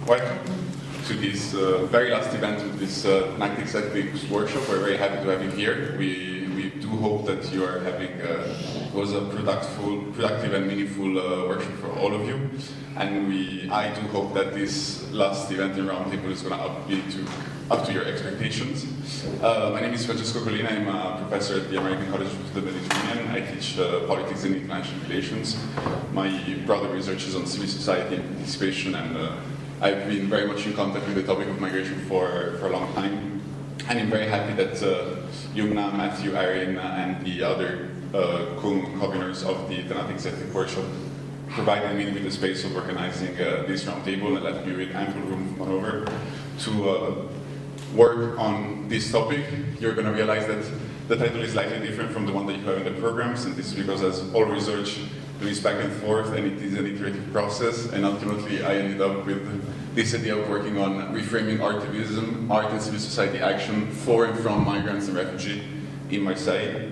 welcome to this very last event of this Thanatic workshop. We're very happy to have you here. We do hope that you are having was a productive and meaningful workshop for all of you. And I do hope that this last event in Roundtable is going to be up to your expectations. My name is Francesco Collina. I'm a professor at the American College of the Mediterranean. I teach politics and international relations. My broader research is on civil society and participation, and I've been very much in contact with the topic of migration for a long time. And I'm very happy that Yumna, Matthew, Erin, and the other co-conveners of the Thanatic workshop provided me with the space of organizing this roundtable and left me with ample room for maneuver to work on this topic. You're going to realize that the title is slightly different from the one that you have in the programs, and this is because, as all research, there is back and forth, and it is an iterative process. And ultimately, I ended up with this idea of working on reframing artivism, art and civil society action for and from migrants and refugees in Marseille.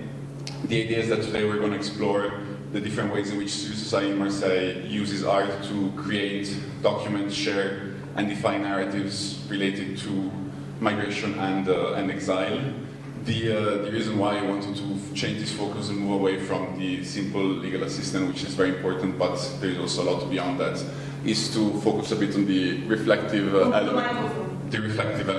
The idea is that today we're going to explore the different ways in which civil society in Marseille uses art to create, document, share, and define narratives related to migration and exile. The reason why I wanted to change this focus and move away from the simple legal assistance, which is very important, but there is also a lot beyond that, is to focus a bit on the reflective element. The reflective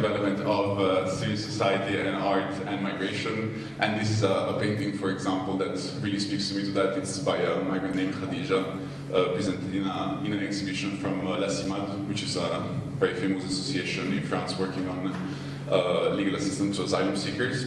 element of civil society and art and migration. And this is a painting, for example, that really speaks to me to that. It's by a migrant named Khadija, presented in an exhibition from La CIMAD, which is a very famous association in France working on legal assistance to asylum seekers.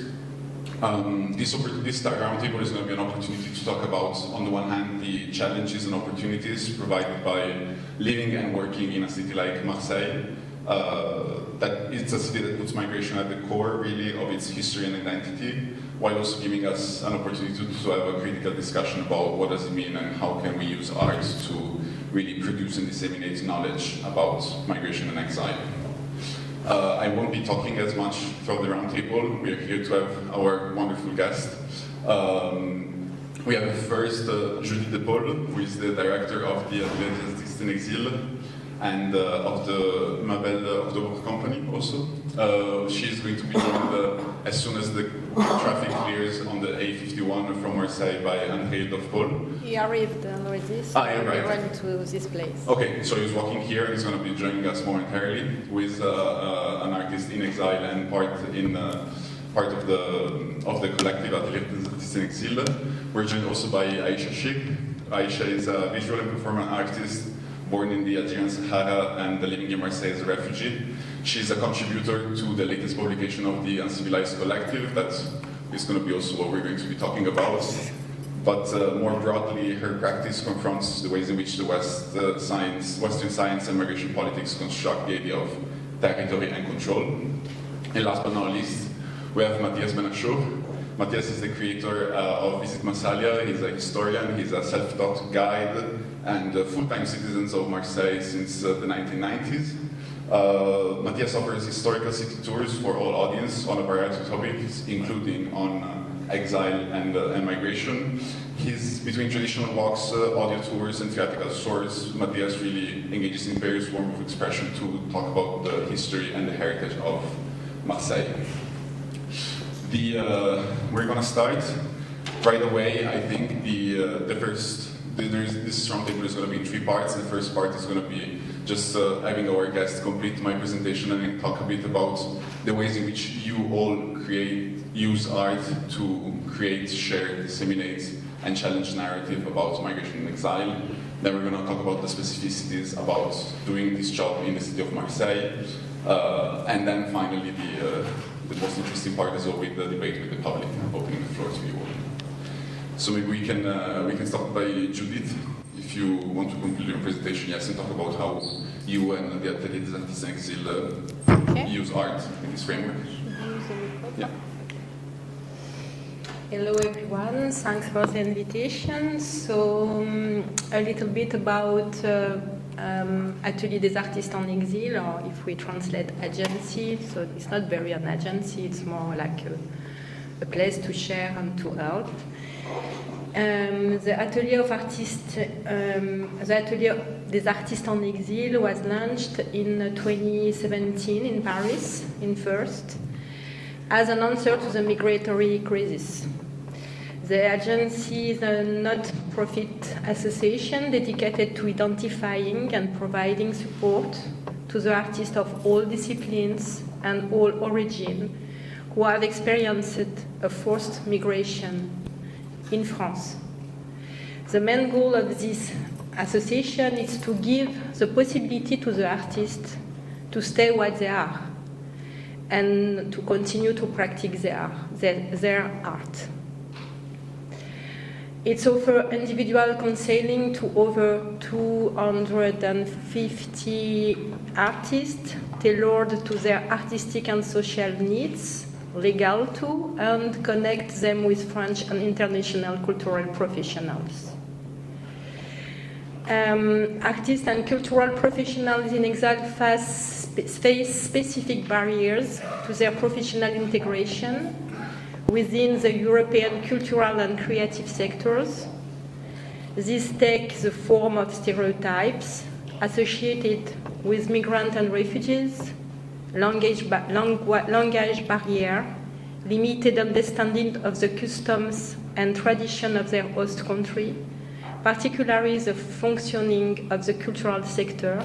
This roundtable is going to be an opportunity to talk about, on the one hand, the challenges and opportunities provided by living and working in a city like Marseille. That it's a city that puts migration at the core, really, of its history and identity, while also giving us an opportunity to have a critical discussion about what does it mean and how can we use art to really produce and disseminate knowledge about migration and exile. I won't be talking as much throughout the roundtable. We are here to have our wonderful guest. We have first Judith who is the director of the Artistes in Exile and of the Mabel of the Work Company also. She is going to be joined as soon as the traffic clears on the A51 from Marseille by André Dovpol. He arrived already, so we went to this place. Okay, so he's walking here and he's going to be joining us momentarily with an artist in exile and part of the collective Artistes in Exile. We're joined also by Aisha Sheikh. Aisha is a visual and performance artist born in the Algerian Sahara and living in Marseille as a refugee. She's a contributor to the latest publication of the Uncivilized Collective. That is going to be also what we're going to be talking about. But more broadly, her practice confronts the ways in which the Western science and migration politics construct the idea of territory and control. And last but not least, we have Matthias Benachot. Matthias is the creator of Visit Massalia. He's a historian, he's a self-taught guide, and full-time citizen of Marseille since the 1990s. Matthias offers historical city tours for all audience on a variety of topics, including on exile and migration. He's between traditional walks, audio tours, and theatrical tours. Matthias really engages in various forms of expression to talk about the history and the heritage of Marseille. We're going to start right away. I think this roundtable is going to be in 3 parts. The first part is going to be just having our guests complete my presentation and then talk a bit about the ways in which you all use art to create, share, disseminate, and challenge narrative about migration and exile. Then we're going to talk about the specificities about doing this job in the city of Marseille. And then finally, the most interesting part is always the debate with the public, opening the floor to you all. So maybe we can start by Judith, if you want to conclude your presentation, yes, and talk about how you and the Artistes in Exile use art in this framework. Yeah. Hello everyone, thanks for the invitation. So a little bit about Atelier des Artistes en Exil, or if we translate agency, so it's not very an agency, it's more like a place to share and to help. The Atelier des Artistes en Exil was launched in 2017 in Paris, in first, as an answer to the migratory crisis. The agency is a not-profit association dedicated to identifying and providing support to the artists of all disciplines and all origin who have experienced a forced migration in France. The main goal of this association is to give the possibility to the artists to stay what they are and to continue to practice their art. It offers individual counseling to over 250 artists, tailored to their artistic and social needs, legal too, and connect them with French and international cultural professionals. Artists and cultural professionals in exile face specific barriers to their professional integration within the European cultural and creative sectors. This takes the form of stereotypes associated with migrants and refugees, language barrier, limited understanding of the customs and tradition of their host country, particularly the functioning of the cultural sector,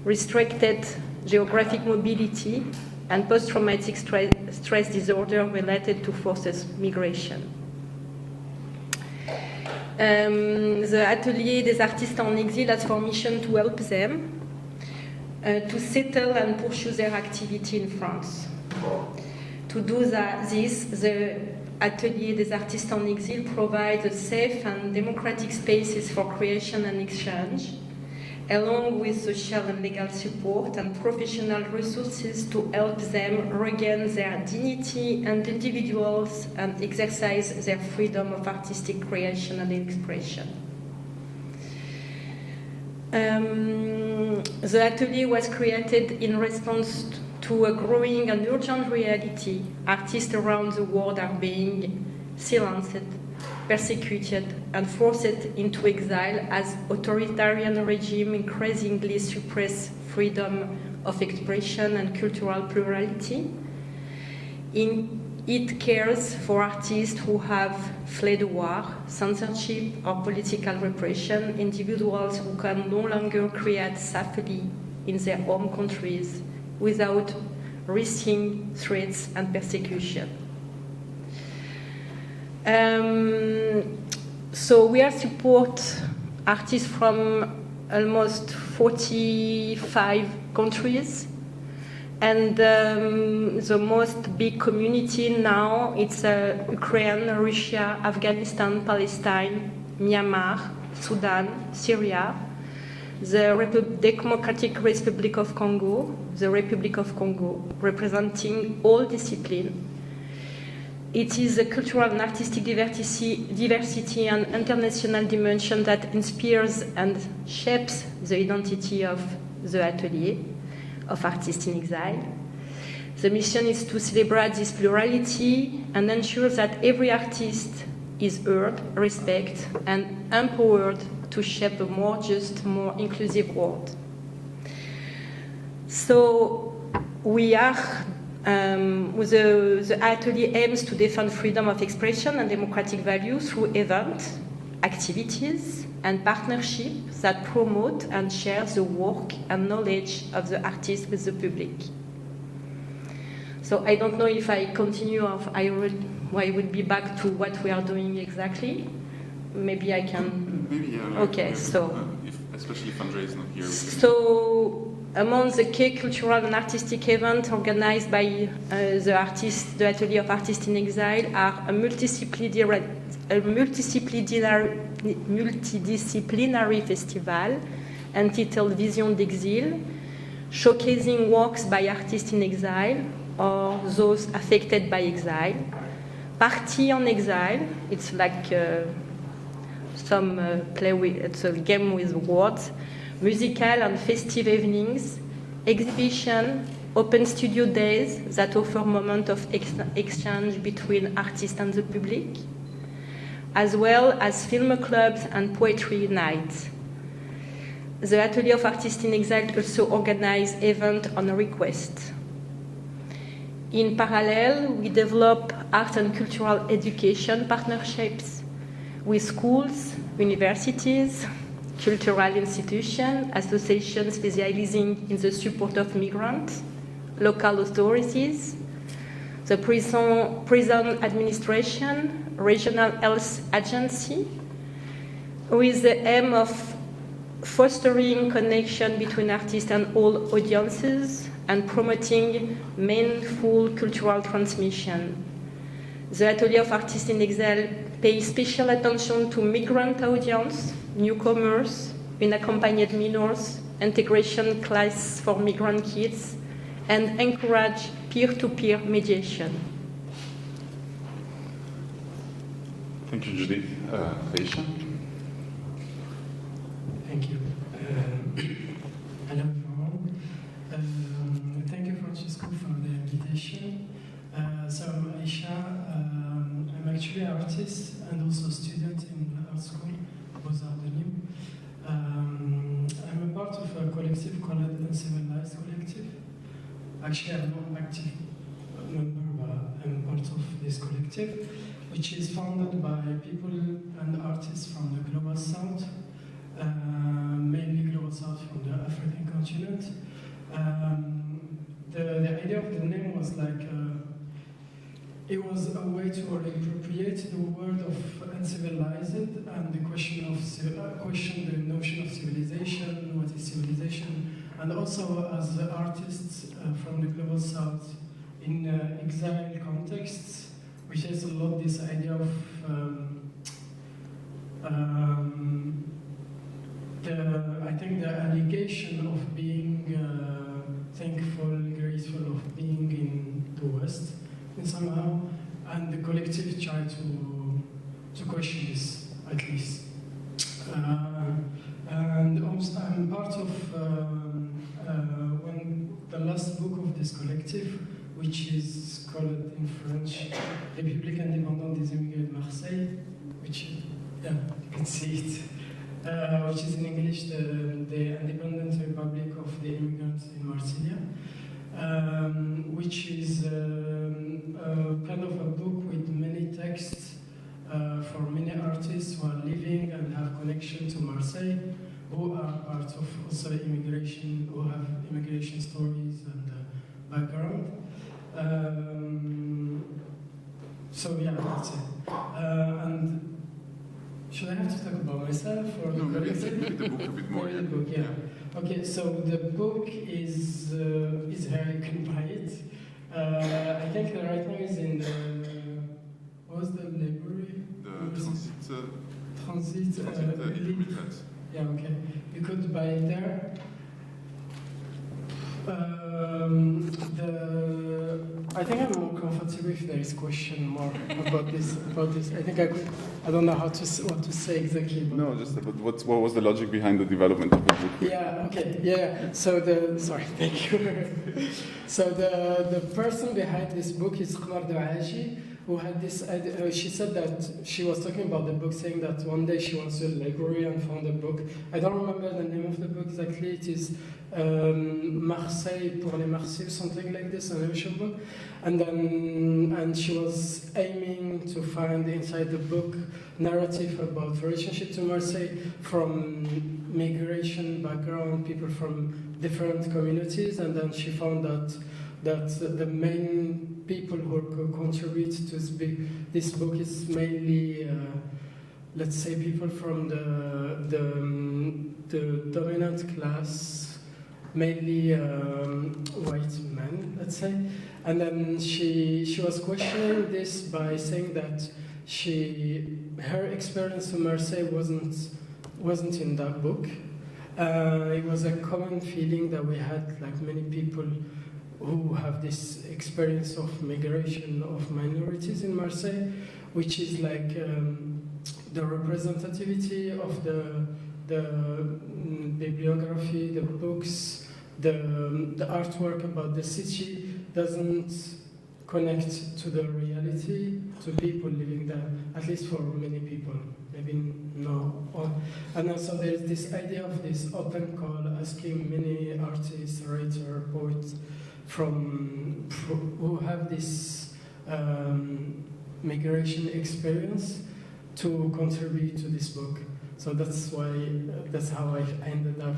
restricted geographic mobility, and post-traumatic stress disorder related to forced migration. The Atelier des Artistes en Exil has for mission to help them to settle and pursue their activity in France. To do this, the Atelier des Artistes en Exil provides safe and democratic spaces for creation and exchange, along with social and legal support and professional resources to help them regain their dignity and individuals and exercise their freedom of artistic creation and expression. The atelier was created in response to a growing and urgent reality. Artists around the world are being silenced, persecuted, and forced into exile as authoritarian regimes increasingly suppress freedom of expression and cultural plurality. It cares for artists who have fled war, censorship, or political repression, individuals who can no longer create safely in their home countries without risking threats and persecution. So we are support artists from almost 45 countries, and the most big community now it's Ukraine, Russia, Afghanistan, Palestine, Myanmar, Sudan, Syria, the Democratic Republic of Congo, the Republic of Congo, representing all disciplines. It is a cultural and artistic diversity and international dimension that inspires and shapes the identity of the Atelier of Artists in Exile. The mission is to celebrate this plurality and ensure that every artist is heard, respected, and empowered to shape a more just, more inclusive world. So we are the Atelier aims to defend freedom of expression and democratic values through events, activities, and partnerships that promote and share the work and knowledge of the artist with the public. So I don't know if I continue or I would be back to what we are doing exactly. Maybe I can. Maybe, yeah. Okay, so. Especially if André is not here. So, among the key cultural and artistic events organized by the Atelier of Artists in Exile are a multidisciplinary festival entitled Vision d'Exil, showcasing works by artists in exile or those affected by exile. Party en Exile, it's like it's a game with words. Musical and festive evenings, exhibition, open studio days that offer moments of exchange between artists and the public, as well as film clubs and poetry nights. The Atelier of Artists in Exile also organizes events on request. In parallel, we develop art and cultural education partnerships with schools, universities, cultural institutions, associations specializing in the support of migrants, local authorities, the prison administration, regional health agency, with the aim of fostering connection between artists and all audiences and promoting meaningful cultural transmission. The Atelier of Artists in Exile pays special attention to migrant audience, newcomers, unaccompanied minors, integration class for migrant kids, and encourage peer-to-peer mediation. Thank you, Judith. Bidisha? Thank you. Hello, everyone. Thank you, Francisco, for the invitation. So I'm Aisha. I'm actually an artist and also a student in art school, Beaux-Arts de Nîmes. I'm a part of a collective called Uncivilized Collective. Actually, I'm not an active member, but I'm part of this collective, which is founded by people and artists from the Global South, mainly Global South from the African continent. The idea of the name was like, it was a way to appropriate the word of uncivilized and the question the notion of civilization, what is civilization, and also as artists from the Global South in exile contexts, which has a lot this idea of I think the allegation of being thankful, grateful of being in the West, and somehow, and the collective try to question this, at least. And also I'm part of the last book of this collective, which is called in French, République indépendante des immigrés de Marseille, which, yeah, you can see it. Which is in English the Independent Republic of the Immigrants in Marseille, which is kind of a book with many texts for many artists who are living and have connection to Marseille, who are part of also immigration, who have immigration stories and background. So yeah, that's it. And should I have to talk about myself or the collective? Read the book a bit more. The book, yeah. Okay, so the book is here, you can buy it. I think right now is in the, what was the library? The Transit. Yeah, okay. You could buy it there. I think I'm more comfortable if there is question more about this. I think I don't know what to say exactly. No, just about what was the logic behind the development of the book? Yeah. Okay. Yeah. So thank you. So the person behind this book is Aix-en-Provence, who had this idea. She said that she was talking about the book, saying that one day she went to a library and found a book. I don't remember the name of the book exactly. It is Marseille pour les Marseillais, something like this, an English book. And she was aiming to find inside the book narrative about relationship to Marseille from migration background, people from different communities, and then she found that the main people who contribute to this book is mainly, let's say, people from the dominant class, mainly white men, let's say. And then she was questioning this by saying that her experience in Marseille wasn't in that book. It was a common feeling that we had, like many people who have this experience of migration of minorities in Marseille, which is like the representativity of the bibliography, the books, the artwork about the city doesn't connect to the reality, to people living there, at least for many people, maybe no. And also there's this idea of this open call asking many artists, writers, poets who have this migration experience to contribute to this book. So that's how I ended up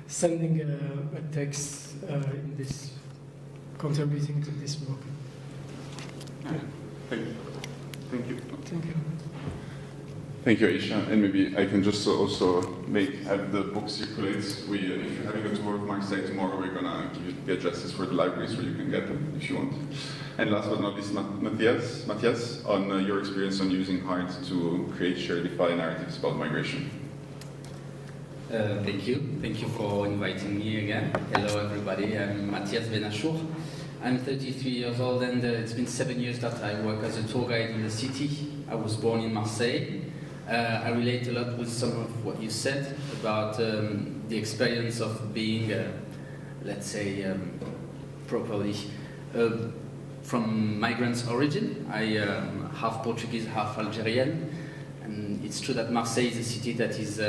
sending a text in this, contributing to this book. Thank you. Thank you. Thank you. Thank you, Aisha. And maybe I can just also have the book circulate. If you're having a tour of Marseille tomorrow, we're gonna give you the addresses for the libraries where you can get them if you want. And last but not least, Matthias, on your experience on using art to create shared-defy narratives about migration. Thank you. Thank you for inviting me again. Hello, everybody. I'm Matthias Benachour. I'm 33 years old, and it's been 7 years that I work as a tour guide in the city. I was born in Marseille. I relate a lot with some of what you said about the experience of being, let's say, properly from migrants' origin. I am half Portuguese, half Algerian, and it's true that Marseille is a city that is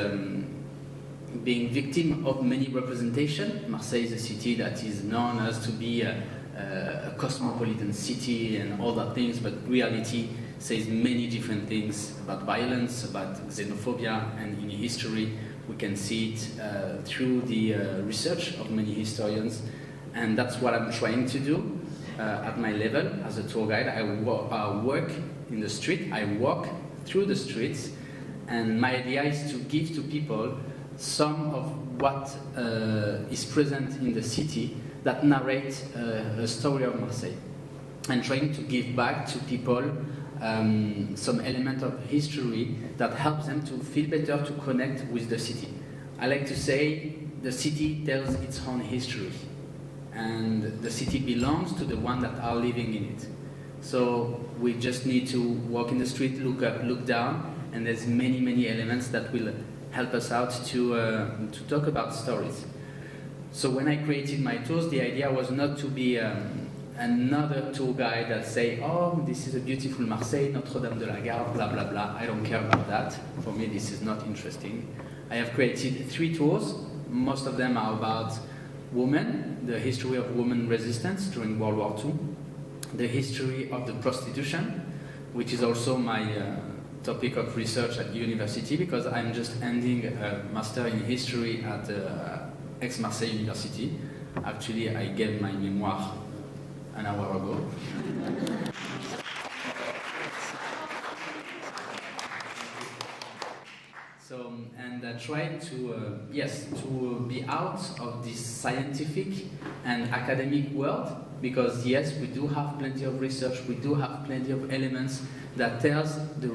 being victim of many representation. Marseille is a city that is known as to be a cosmopolitan city and all that things, but reality says many different things about violence, about xenophobia, and in history we can see it through the research of many historians, and that's what I'm trying to do at my level as a tour guide. I work in the street, I walk through the streets, and my idea is to give to people some of what is present in the city that narrate a story of Marseille, and trying to give back to people some element of history that helps them to feel better, to connect with the city. I like to say the city tells its own history, and the city belongs to the one that are living in it. So we just need to walk in the street, look up, look down, and there's many elements that will help us out to talk about stories. So when I created my tours, the idea was not to be another tour guide that say, oh, this is a beautiful Marseille, Notre-Dame de la Garde, blah, blah, blah. I don't care about that. For me, this is not interesting. I have created 3 tours. Most of them are about women, the history of women resistance during World War II, the history of the prostitution, which is also my topic of research at university, because I'm just ending a master in history at Aix-Marseille University. Actually, I gave my memoir an hour ago. So, and I tried to, to be out of this scientific and academic world, because yes, we do have plenty of research, we do have plenty of elements that tells the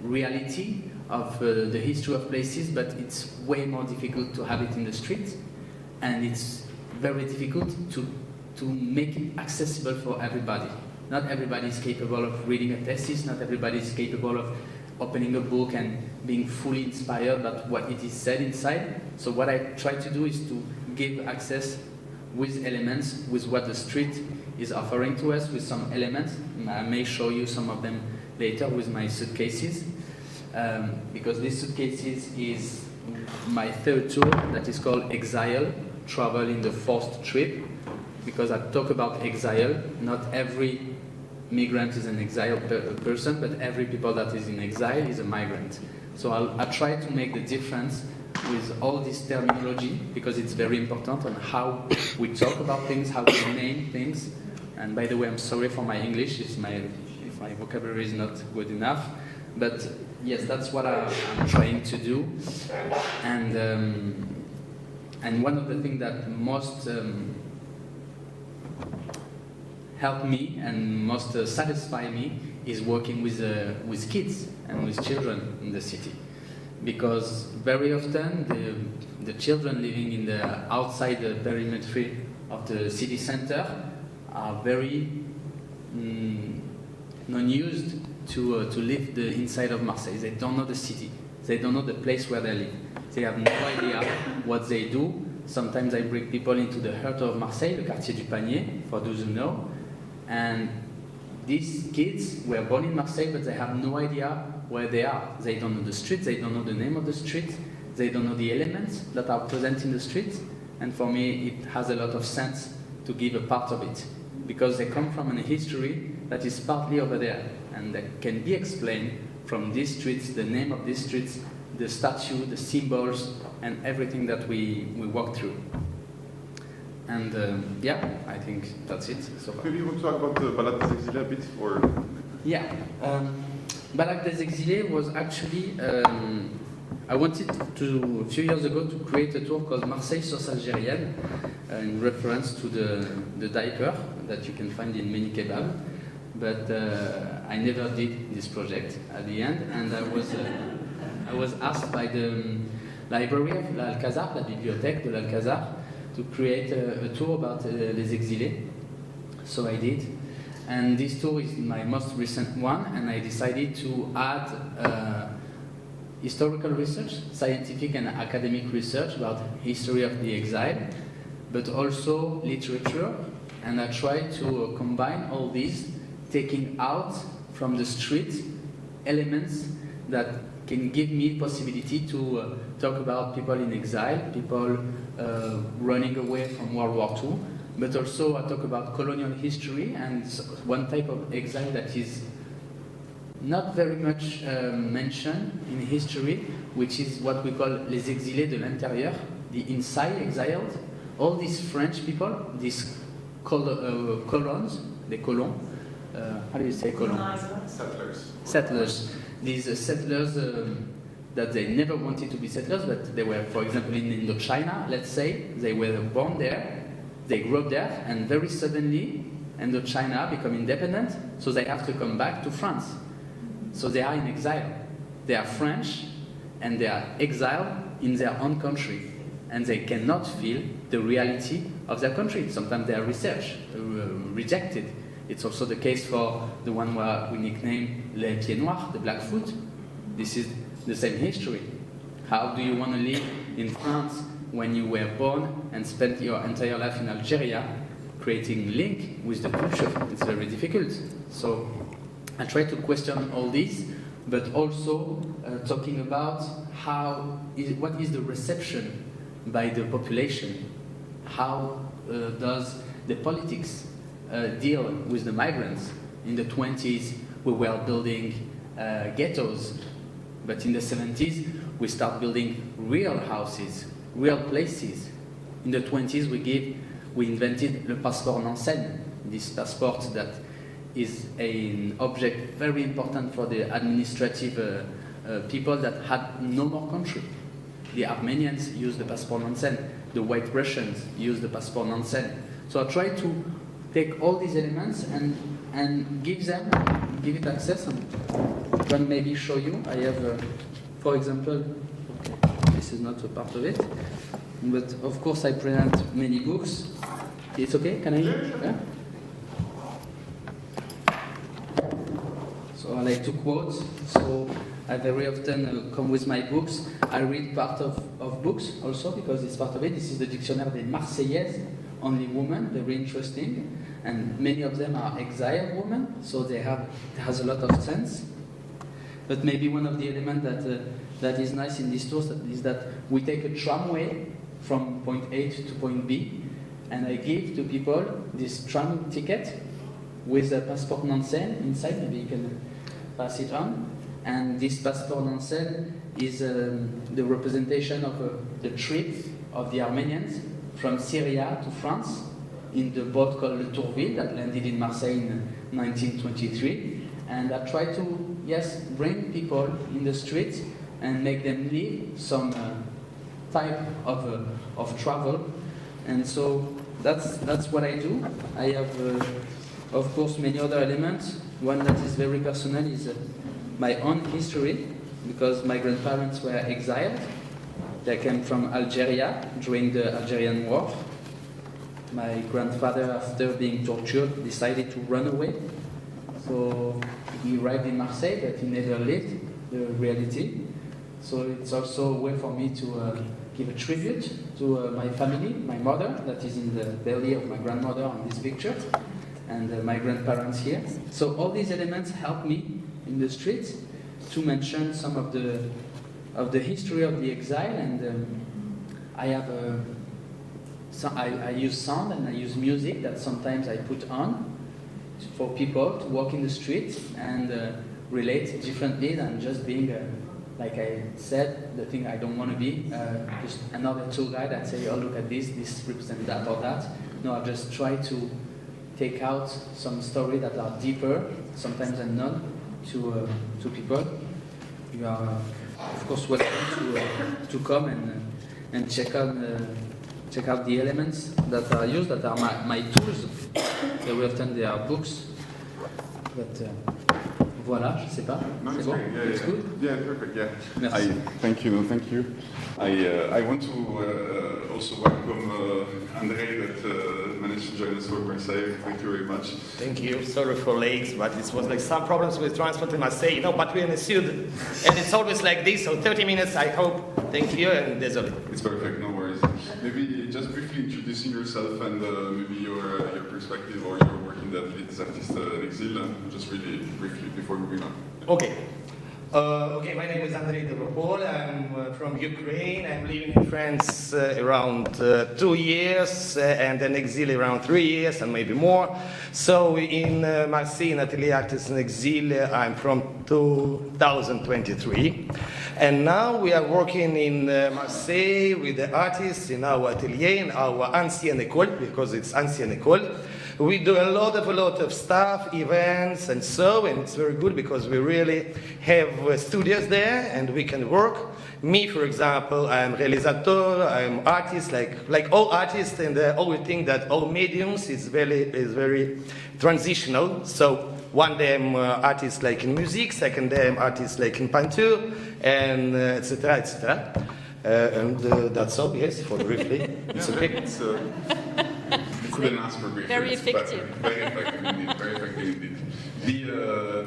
reality of the history of places, but it's way more difficult to have it in the street, and it's very difficult to make it accessible for everybody. Not everybody is capable of reading a thesis, not everybody is capable of opening a book and being fully inspired by what it is said inside. So what I try to do is to give access with elements, with what the street is offering to us, with some elements. I may show you some of them later with my suitcases, because this suitcases is my 3rd tour that is called Exile, Travel in the Forced Trip, because I talk about exile. Not every migrant is an exile person, but every people that is in exile is a migrant. So I try to make the difference with all this terminology, because it's very important on how we talk about things, how we name things. And by the way, I'm sorry for my English if my vocabulary is not good enough. But yes, that's what I'm trying to do. And one of the things that most help me and most satisfy me is working with kids and with children in the city, because very often the children living in the outside the perimeter of the city center are very non-used to live the inside of Marseille. They don't know the city. They don't know the place where they live. They have no idea what they do. Sometimes I bring people into the heart of Marseille, the Quartier du Panier, for those who know, and these kids were born in Marseille, but they have no idea where they are. They don't know the street, they don't know the name of the street, they don't know the elements that are present in the street. And for me, it has a lot of sense to give a part of it, because they come from a history that is partly over there, and that can be explained from these streets, the name of these streets, the statue, the symbols, and everything that we walk through. And yeah, I think that's it so far. Maybe you want to talk about the Balade des Exilés a bit, or? Yeah, Balade des Exilés was actually, I wanted to, a few years ago, to create a tour called Marseille Sauce Algérienne, in reference to the diaper that you can find in many kebab. But I never did this project at the end, and I was asked by the library of l'Alcazar, la bibliothèque de l'Alcazar, to create a tour about les exilés. So I did. And this tour is my most recent one, and I decided to add historical research, scientific and academic research about history of the exile, but also literature. And I tried to combine all these, taking out from the street elements that can give me possibility to talk about people in exile, people running away from World War II, but also I talk about colonial history and one type of exile that is not very much mentioned in history, which is what we call les exilés de l'intérieur, the inside exiled. All these French people, these colons, the colons, how do you say colons? Settlers. Settlers. These settlers that they never wanted to be settlers, but they were, for example, in Indochina, let's say, they were born there, they grew up there, and very suddenly Indochina become independent, so they have to come back to France. So they are in exile. They are French, and they are exiled in their own country, and they cannot feel the reality of their country. Sometimes they are rejected. It's also the case for the one where we nickname les pieds noirs, the Blackfoot. This is the same history. How do you want to live in France when you were born and spent your entire life in Algeria, creating link with the culture? It's very difficult. So I try to question all this, but also talking about what is the reception by the population? How does the politics deal with the migrants? In the 20s, we were building ghettos, but in the 70s, we start building real houses, real places. In the 20s, we invented le passeport n'enseigne, this passport that is an object very important for the administrative people that had no more country. The Armenians used the passeport n'enseigne, the White Russians used the passeport n'enseigne. So I try to take all these elements and give it access, and I can maybe show you. I have, for example, this is not a part of it, but of course I present many books. It's okay? Can I? Yeah? So I like to quote. So I very often come with my books. I read part of books also because it's part of it. This is the Dictionnaire des Marseillaises, only women, very interesting. And many of them are exiled women, so it has a lot of sense. But maybe one of the elements that is nice in this tour is that we take a tramway from point A to point B, and I give to people this tram ticket with a passeport n'enseigne inside. Maybe you can pass it on. And this passeport n'enseigne is the representation of the trip of the Armenians from Syria to France in the boat called Le Tourville that landed in Marseille in 1923. And I try to, bring people in the streets and make them live some type of travel. And so that's what I do. I have, of course, many other elements. One that is very personal is my own history, because my grandparents were exiled. They came from Algeria during the Algerian War. My grandfather, after being tortured, decided to run away. So he arrived in Marseille, but he never lived the reality. So it's also a way for me to give a tribute to my family, my mother, that is in the belly of my grandmother in this picture. and my grandparents here. So all these elements help me in the streets to mention some of the history of the exile, and I have I use sound and I use music that sometimes I put on for people to walk in the street and relate differently than just being, like I said, the thing I don't want to be, just another tour guide that say, oh, look at this represents that or that. No, I just try to take out some stories that are deeper, sometimes than none, to people. You are, of course, welcome to come and check out the elements that are used, that are my tools. Very often they are books, but voilà, je sais pas. No, it's bon? great. Yeah, It's yeah. good? Yeah, perfect. Yeah. Merci. Thank you. I want to also welcome André that managed to join us for Marseille. Thank you very much. Thank you. Sorry for late, but it was like some problems with transport in Marseille, but we're in the sud, and it's always like this, so 30 minutes, I hope. Thank you, and désolé. It's perfect, no worries. Maybe just briefly introducing yourself and maybe your perspective or your work in that with artist Exile, just really briefly before moving on. Okay. Okay, my name is Andrei Devopol. I'm from Ukraine. I'm living in France around 2 years and in Exile around 3 years and maybe more. So in Marseille, in Atelier Artists in Exile, I'm from 2023. And now we are working in Marseille with the artists in our atelier, in our ancienne école, because it's ancienne école. We do a lot of stuff, events, and it's very good because we really have studios there and we can work. Me, for example, I'm réalisateur, I'm artist, like all artists, and always think that all mediums is very transitional. So one day I'm artist like in music, second day I'm artist like in peinture, and etc. etc. And that's all, yes, for briefly. It's okay. Couldn't ask for brief. Very effective. Very effective indeed. Very effective indeed.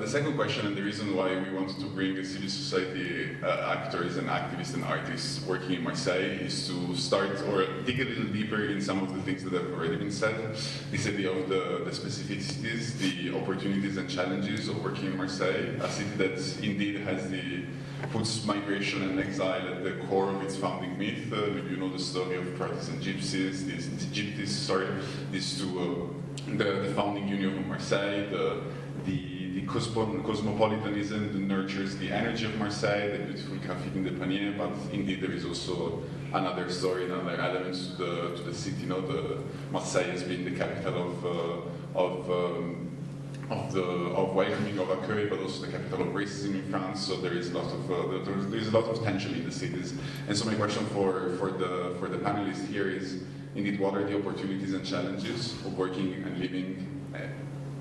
The second question, and the reason why we wanted to bring the civil society actors and activists and artists working in Marseille is to start or dig a little deeper in some of the things that have already been said. This idea of the specificities, the opportunities and challenges of working in Marseille, a city that indeed puts migration and exile at the core of its founding myth. Maybe you know the story of Partisan gypsies, these two, the founding union of Marseille, the cosmopolitanism that nurtures the energy of Marseille, the beautiful Café in the Panier, but indeed there is also another story, another element to the city. Marseille has been the capital of welcoming, of accueil, but also the capital of racism in France. So there is a lot of tension in the cities. And so my question for the panelists here is, indeed, what are the opportunities and challenges of working and living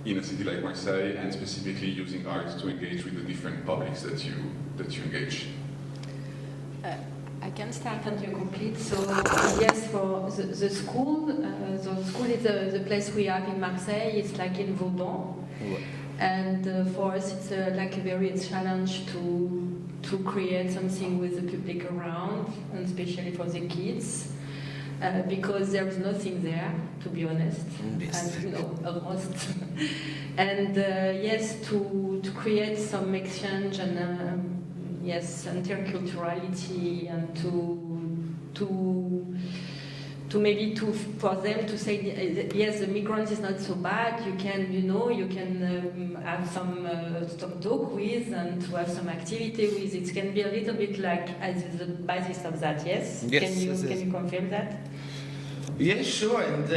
in a city like Marseille, and specifically using art to engage with the different publics that you engage? I can start and you complete. So yes, for the school is the place we have in Marseille. It's like in Vauban, and for us it's like a very challenge to create something with the public around, and especially for the kids. Because there is nothing there, to be honest, and almost. And yes, to create some exchange and yes, interculturality, and to maybe for them to say yes, the migrant is not so bad. You can have some talk with and to have some activity with. It can be a little bit like as the basis of that. Yes. Can you confirm that? Yes, sure. And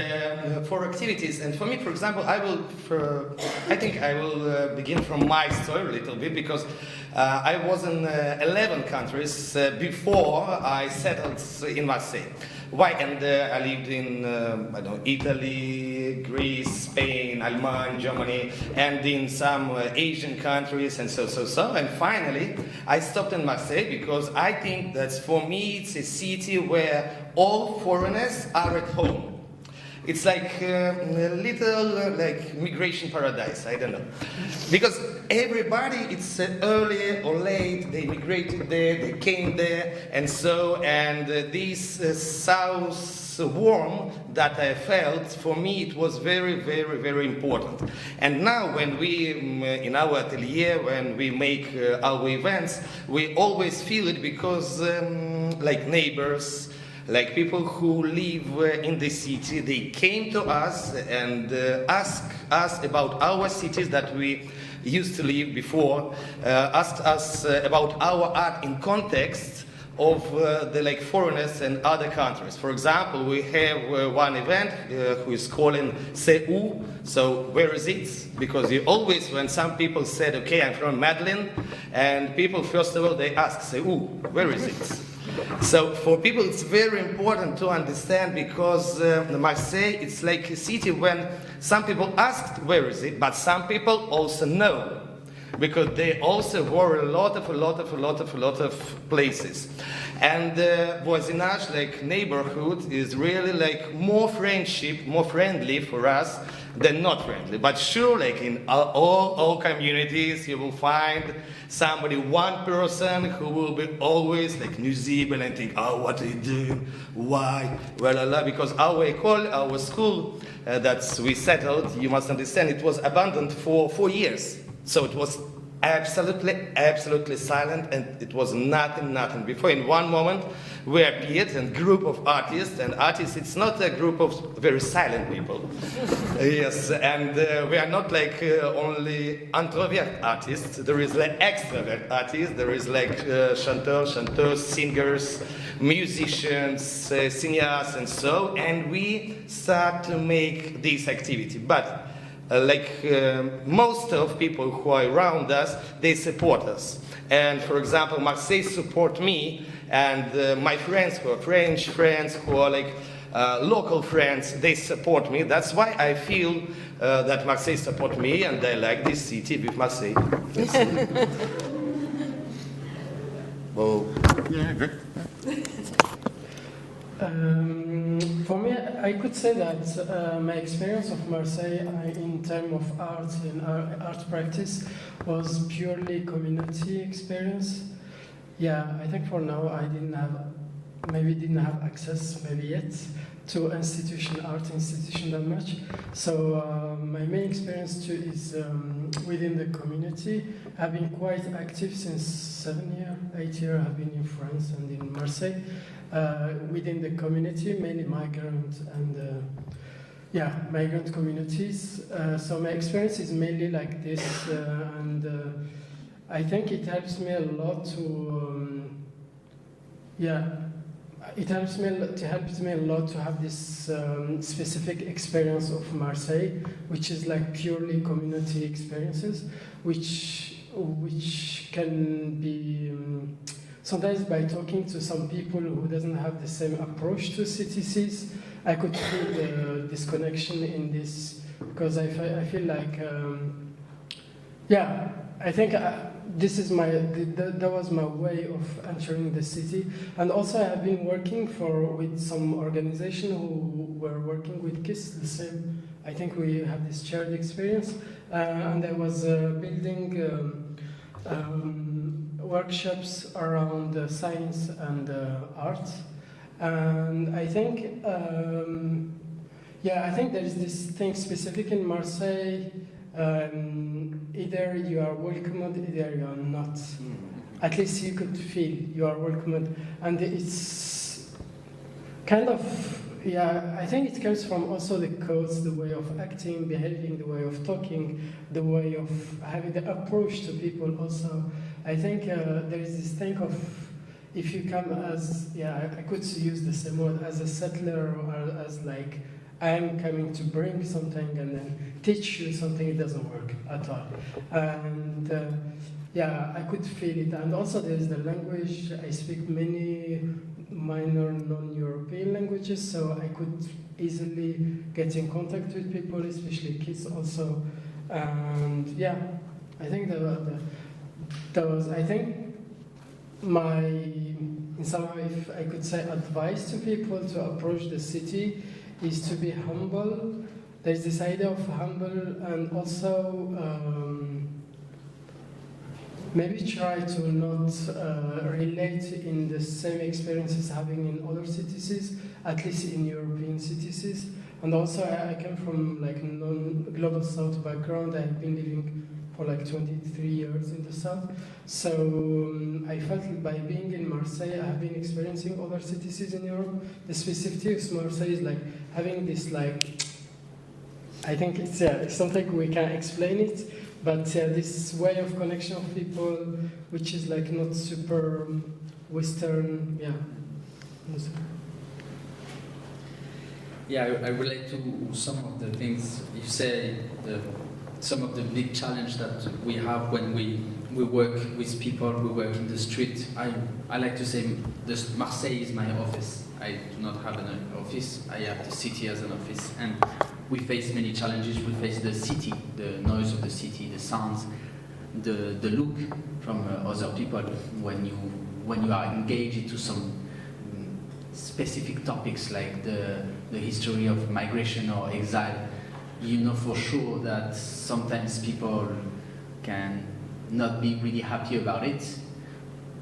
for activities, and for me, for example, I think I will begin from my story a little bit, because I was in 11 countries before I settled in Marseille. Why? And I lived in Italy, Greece, Spain, Alman, Germany, and in some Asian countries, and so. And finally, I stopped in Marseille because I think that for me it's a city where all foreigners are at home. It's like a little like migration paradise, I don't know. Because everybody, it's early or late, they migrated there, they came there, and this South this warmth that I felt, for me it was very, very, very important. And now when we, in our atelier, when we make our events, we always feel it because like neighbors, like people who live in the city, they came to us and asked us about our cities that we used to live before, asked us about our art in context of the like foreigners and other countries. For example, we have one event who is calling C'est où? So where is it? Because you always, when some people said, okay, I'm from Madeleine, and people first of all they ask C'est où? Where is it? So for people it's very important to understand, because Marseille, it's like a city when some people asked where is it, but some people also know, because they also were a lot of places. And voisinage, like neighborhood, is really like more friendship, more friendly for us than not friendly. But sure, like in all communities, you will find somebody, one person who will be always like nuisible and think, oh, what are you doing? Why? Well, because our école, our school that we settled, you must understand, it was abandoned for 4 years. So it was absolutely silent, and it was nothing before. In one moment, we appeared, and group of artists, and artists, it's not a group of very silent people. Yes, and we are not like only introvert artists. There is like extrovert artists. There is like chanteurs, singers, musicians, singers, and so. And we start to make this activity, but. Most of people who are around us, they support us. And for example, Marseille support me, and my friends who are French friends, who are like local friends, they support me. That's why I feel that Marseille support me, and I like this city with Marseille. Well, yeah, good. For me, I could say that my experience of Marseille in terms of art and art practice was purely community experience. Yeah, I think for now I didn't have access, maybe yet, to art institution that much. So my main experience too is within the community. I've been quite active since 8 years. I've been in France and in Marseille. Within the community, mainly migrant and migrant communities. So my experience is mainly like this, and I think it helps me a lot to have this specific experience of Marseille, which is like purely community experiences, which can be. Sometimes by talking to some people who doesn't have the same approach to CTCs, I could feel this connection in this, because I feel like, I think this is that was my way of entering the city. And also I have been working with some organization who were working with kids, the same. I think we have this shared experience. And I was building workshops around science and art, and I think there is this thing specific in Marseille. Either you are welcomed, either you are not. At least you could feel you are welcomed, and it's kind of. Yeah, I think it comes from also the codes, the way of acting, behaving, the way of talking, the way of having the approach to people also. I think there is this thing of, if you come as, I could use the same word, as a settler, or as like, I'm coming to bring something and then teach you something, it doesn't work at all. And I could feel it. And also there is the language. I speak many minor non-European languages, so I could easily get in contact with people, especially kids also. And I think that was, I think, in some way, if I could say advice to people to approach the city, is to be humble. There's this idea of humble, and also maybe try to not relate in the same experiences having in other cities, at least in European cities. And also I came from like non-global South background. I've been living for like 23 years in the South. So I felt by being in Marseille, I have been experiencing other cities in Europe. The specificity of Marseille is like having this like, I think it's something we can explain it, but this way of connection of people, which is like not super Western, yeah. Yeah, I relate to some of the things you say, some of the big challenge that we have when we work with people, we work in the street. I like to say this Marseille is my office. I do not have an office, I have the city as an office. And we face many challenges. We face the city, the noise of the city, the sounds, the look from other people when you are engaged into some specific topics like the history of migration or exile. You know for sure that sometimes people can not be really happy about it,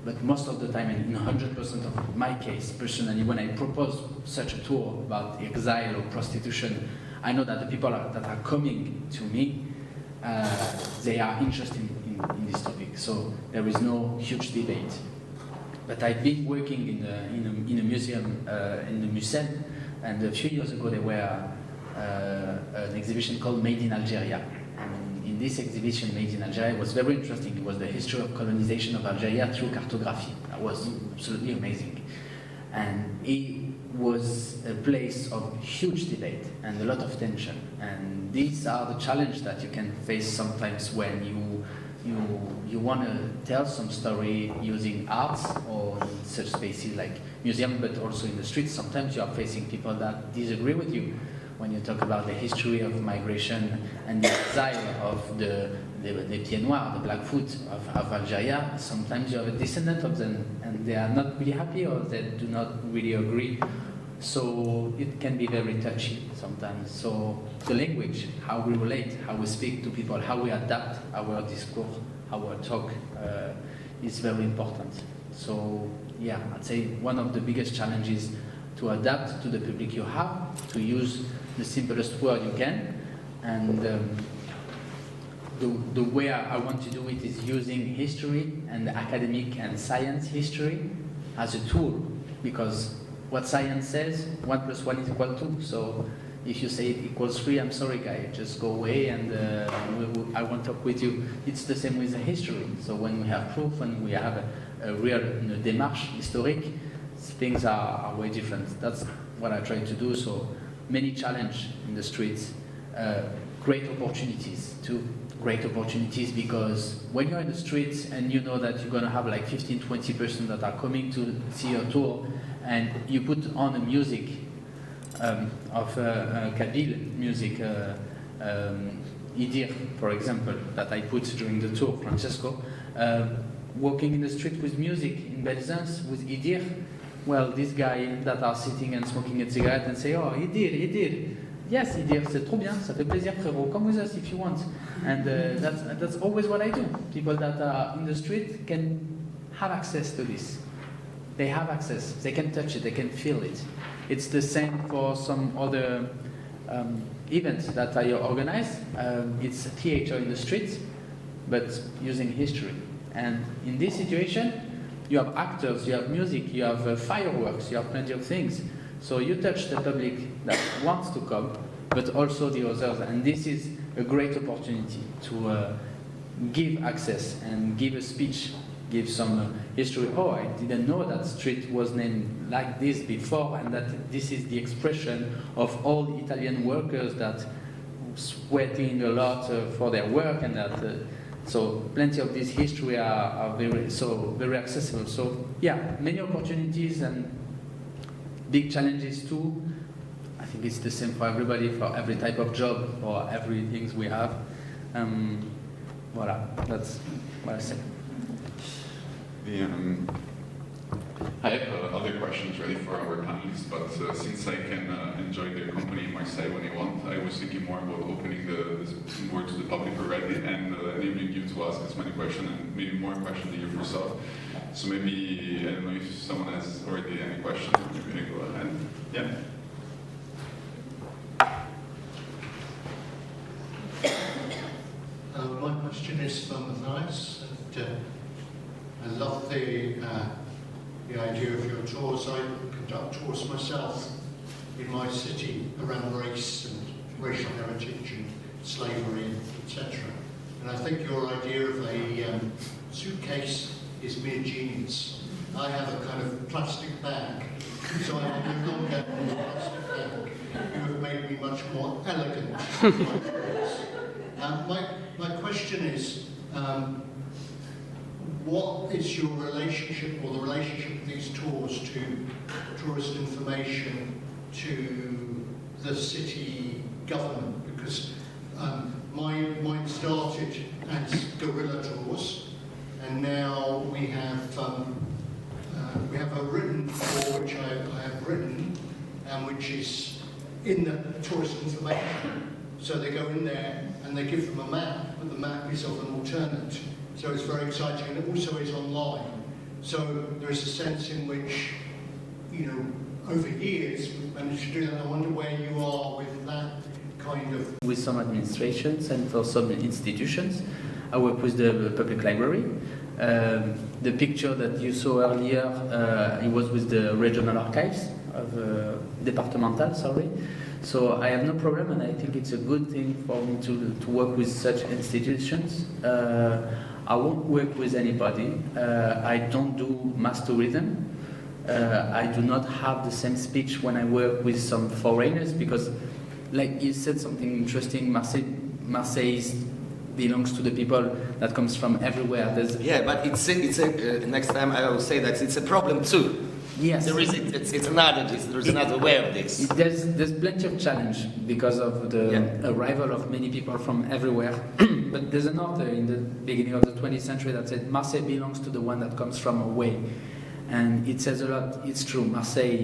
but most of the time, and in 100% of my case, personally, when I propose such a tour about exile or prostitution, I know that the people that are coming to me, they are interested in this topic. So there is no huge debate. But I've been working in a museum, in the Museum, and a few years ago there were an exhibition called Made in Algeria. And in this exhibition, Made in Algeria, was very interesting. It was the history of colonization of Algeria through cartography. That was absolutely amazing. And it was a place of huge debate and a lot of tension. And these are the challenges that you can face sometimes when you want to tell some story using arts or in such spaces like museum, but also in the streets. Sometimes you are facing people that disagree with you when you talk about the history of migration and the exile of the Pieds Noirs, the Blackfoot of Algeria. Sometimes you have a descendant of them and they are not really happy or they do not really agree. So it can be very touchy sometimes. So the language, how we relate, how we speak to people, how we adapt our discourse, our talk is very important. So yeah, I'd say one of the biggest challenges to adapt to the public you have, to use the simplest word you can, and the way I want to do it is using history and academic and science history as a tool, because what science says, 1 + 1 = 2. So if you say it equals 3, I'm sorry, guy, just go away and I won't talk with you. It's the same with the history. So when we have proof, when we have a real démarche historique, things are way different. That's what I try to do. So many challenges in the streets, great opportunities too. Great opportunities because when you're in the streets and you know that you're going to have like 15-20% that are coming to see your tour, and you put on the music of Kabyle music, Idir, for example, that I put during the tour, Francesco, walking in the street with music in Belzance with Idir. Well, this guy that are sitting and smoking a cigarette and say, oh, Idir. Yes, Idir, c'est trop bien, ça fait plaisir, frérot. Come with us if you want. And that's always what I do. People that are in the street can have access to this. They have access. They can touch it. They can feel it. It's the same for some other events that I organize. It's theater in the streets, but using history. And in this situation, you have actors, you have music, you have fireworks, you have plenty of things. So you touch the public that wants to come, but also the others. And this is a great opportunity to give access and give a speech, give some history. Oh, I didn't know that street was named like this before, and that this is the expression of all the Italian workers that sweating a lot for their work, and that so plenty of this history are very accessible. So yeah, many opportunities and big challenges too. I think it's the same for everybody, for every type of job, for every things we have. Voilà, that's what I say. I have other questions ready for our panelists, but since I can enjoy their company in Marseille when I want, I was thinking more about opening this more to the public already and enabling you to ask as many questions and maybe more questions than you yourself. So maybe, I don't know if someone has already any questions, maybe I go ahead. Yeah. My question is for Matthias. I love the idea of your tours. I conduct tours myself in my city around race and racial heritage and slavery, etc. And I think your idea of a suitcase is mere genius. I have a kind of plastic bag, so I have no longer a plastic bag. You have made me much more elegant. My question is, what is your relationship, or the relationship of these tours, to tourist information, to the city government? Because mine started as guerrilla tours, and now we have a written tour which I have written, and which is in the tourist information. So they go in there and they give them a map, but the map is of an alternate. So it's very exciting, and it also is online. So there is a sense in which, over years we've managed to do that. I wonder where you are with that kind of... With some administrations and for some institutions. I work with the public library. The picture that you saw earlier, it was with the regional archives of departmental, sorry. So I have no problem, and I think it's a good thing for me to work with such institutions. I won't work with anybody. I don't do mass tourism. I do not have the same speech when I work with some foreigners, because, like you said something interesting, Marseille belongs to the people that comes from everywhere. But it's a next time I will say that it's a problem too. Yes, there's another way of this. There's plenty of challenge because of the arrival of many people from everywhere. But there's an author in the beginning of the 20th century that said Marseille belongs to the one that comes from away, and it says a lot. It's true. Marseille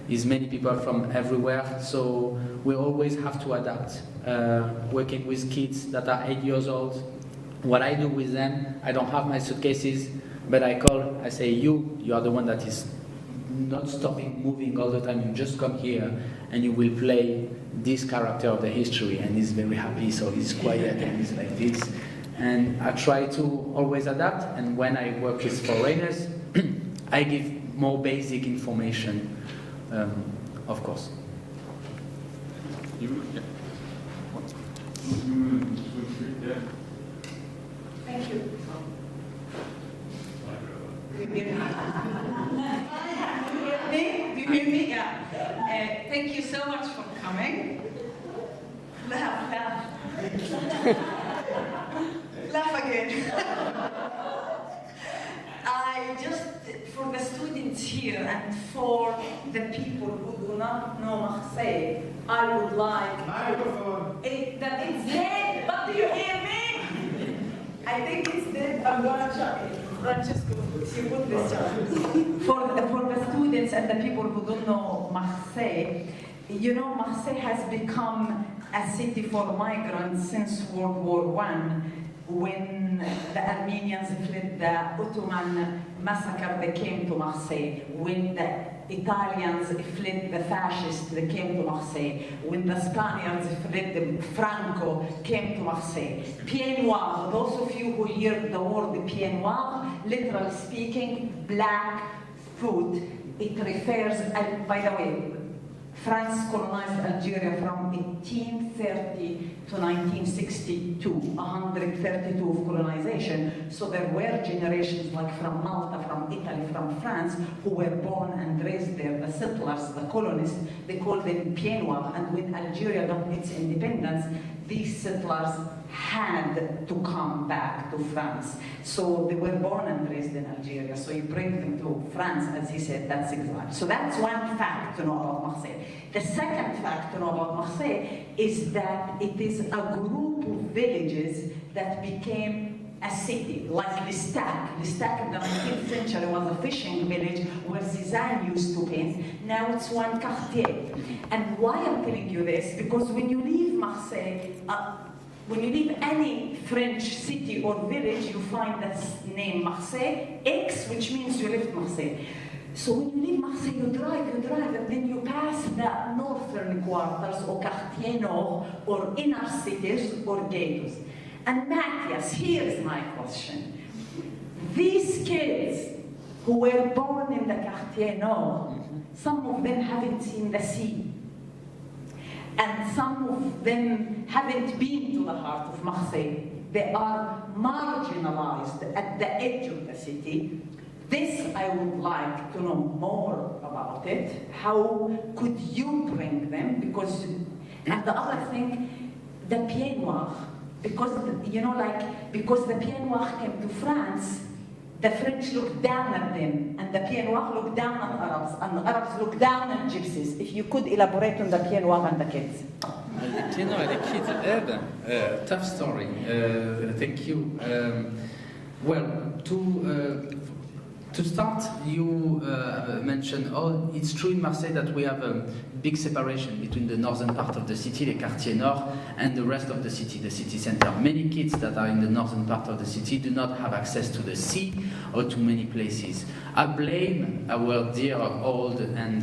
is many people from everywhere, so we always have to adapt. Working with kids that are 8 years old, what I do with them, I don't have my suitcases, but I say you are the one that is not stopping moving all the time. You just come here and you will play this character of the history, and he's very happy, so he's quiet and he's like this. And I try to always adapt, and when I work with foreigners, I give more basic information, of course. Thank you. Do you hear me? Yeah. Thank you so much for coming. Laugh. Laugh again. I just, for the students here and for the people who do not know Marseille, I would like... Microphone. It's dead, but do you hear me? I think it's dead. I'm going to try it. Francesco, you put this down. For the students and the people who don't know Marseille, Marseille has become a city for migrants since World War I, when the Armenians fled the Ottoman massacre, they came to Marseille. When the Italians fled the fascists, they came to Marseille. When the Spaniards fled the Franco, came to Marseille. Pied Noir, those of you who hear the word Pied Noir, literally speaking, black food. It refers, by the way, France colonized Algeria from 1830 to 1962, 132 of colonization. So there were generations like from Malta, from Italy, from France, who were born and raised there. The settlers, the colonists, they called them Pied Noir. And when Algeria got its independence, these settlers had to come back to France. So they were born and raised in Algeria. So you bring them to France, as he said, that's Exile. So that's one fact to know about Marseille. The second fact to know about Marseille is that it is a group of villages that became a city, like L'Estaque. L'Estaque in the 19th century was a fishing village where Cézanne used to paint. Now it's one quartier. And why I'm telling you this? Because when you leave Marseille, when you leave any French city or village, you find that name Marseille, Aix, which means you left Marseille. So when you leave Marseille, you drive, and then you pass the northern quarters, or Quartier Nord, or inner cities, or ghettos. And Matthias, here's my question. These kids who were born in the Quartier Nord, some of them haven't seen the sea. And some of them haven't been to the heart of Marseille. They are marginalized at the edge of the city. This, I would like to know more about it. How could you bring them? Because, and the other thing, the Pieds Noirs. Because, because the Pieds Noirs came to France, the French looked down at them, and the Pieds Noirs looked down at Arabs, and the Arabs looked down at Gypsies. If you could elaborate on the Pieds Noirs and the kids. The Pieds Noirs and the kids, tough story. Thank you. Well, to start, you mentioned, it's true in Marseille that we have a big separation between the northern part of the city, the Quartier Nord, and the rest of the city center. Many kids that are in the northern part of the city do not have access to the sea or to many places. I blame our dear old and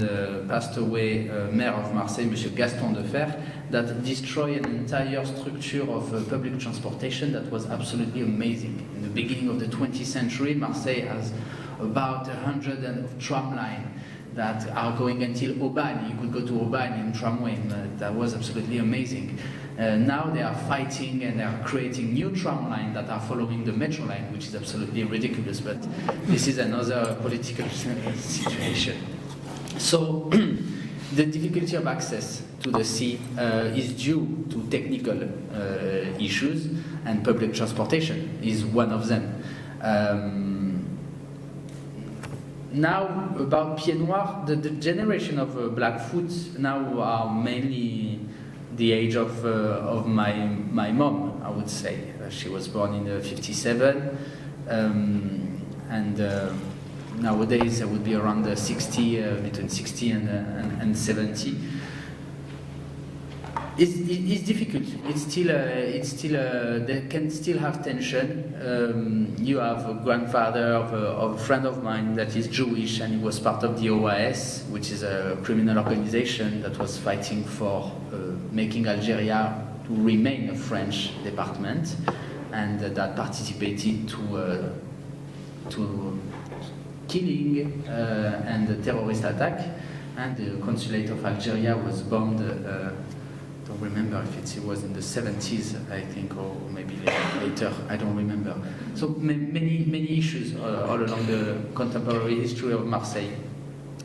passed away mayor of Marseille, Monsieur Gaston Defer, that destroyed an entire structure of public transportation that was absolutely amazing. In the beginning of the 20th century, Marseille has about 100 tram lines that are going until Aubagne. You could go to Aubagne in tramway, and that was absolutely amazing. Now they are fighting and they are creating new tram lines that are following the metro line, which is absolutely ridiculous, but this is another political situation. So the difficulty of access to the sea is due to technical issues, and public transportation is one of them. Now, about Pieds Noirs, the generation of Blackfoot now are mainly the age of my mom, I would say. She was born in 57, and nowadays I would be around 60, between 60 and 70. It's difficult. It's still they can still have tension. You have a grandfather of a friend of mine that is Jewish, and he was part of the OAS, which is a criminal organization that was fighting for making Algeria to remain a French department, and that participated to killing and the terrorist attack. And the consulate of Algeria was bombed. I don't remember if it was in the 70s, I think, or maybe later. I don't remember. So many issues all along the contemporary history of Marseille.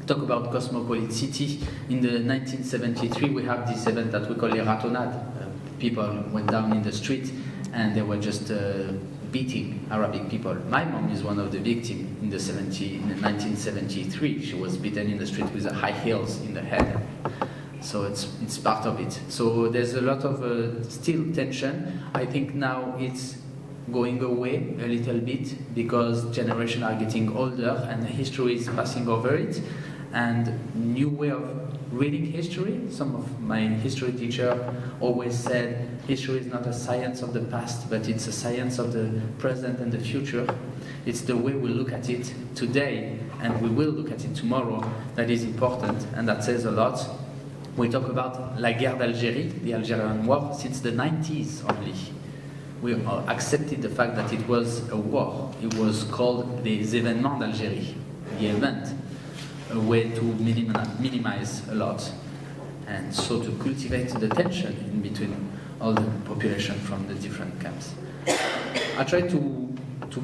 Talk about cosmopolitan city. In the 1973, we have this event that we call Les Ratonnades. People went down in the street and they were just beating Arabic people. My mom is one of the victims in 1973. She was beaten in the street with high heels in the head. So it's part of it. So there's a lot of still tension. I think now it's going away a little bit because generations are getting older and history is passing over it. And new way of reading history. Some of my history teacher always said history is not a science of the past, but it's a science of the present and the future. It's the way we look at it today and we will look at it tomorrow that is important, and that says a lot. We talk about la guerre d'Algérie, the Algerian war, since the 90s only. We accepted the fact that it was a war. It was called les événements d'Algérie, the event, a way to minimize a lot, and so to cultivate the tension in between all the population from the different camps. I try to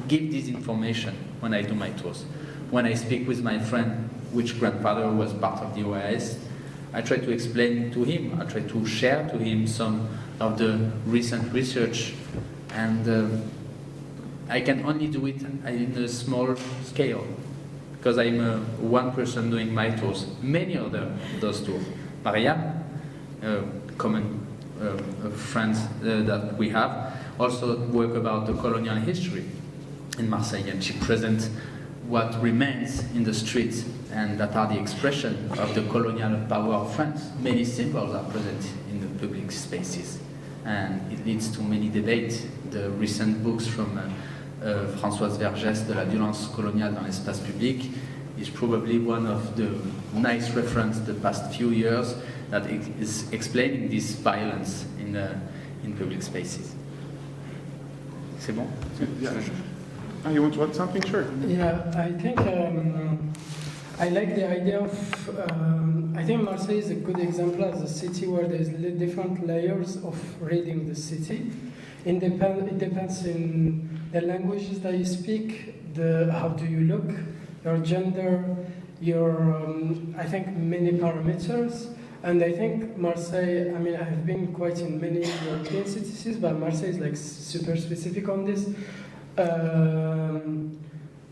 give this information when I do my tours. When I speak with my friend, which grandfather was part of the OAS, I try to explain to him, I try to share to him some of the recent research, and I can only do it in a small scale, because I'm one person doing my tours. Many other those tours. Maria, common friends that we have, also work about the colonial history in Marseille, and she presents what remains in the streets and that are the expression of the colonial power of France. Many symbols are present in the public spaces, and it leads to many debates. The recent books from Françoise Vergès, De la violence coloniale dans l'espace public, is probably one of the nice reference the past few years that is explaining this violence in public spaces. C'est bon? Yeah. You want to add something? Sure. Yeah, I think I like the idea of. I think Marseille is a good example as a city where there's different layers of reading the city. It depends in the languages that you speak, how do you look, your gender, your I think many parameters. And I think Marseille, I mean, I have been quite in many European cities, but Marseille is like super specific on this.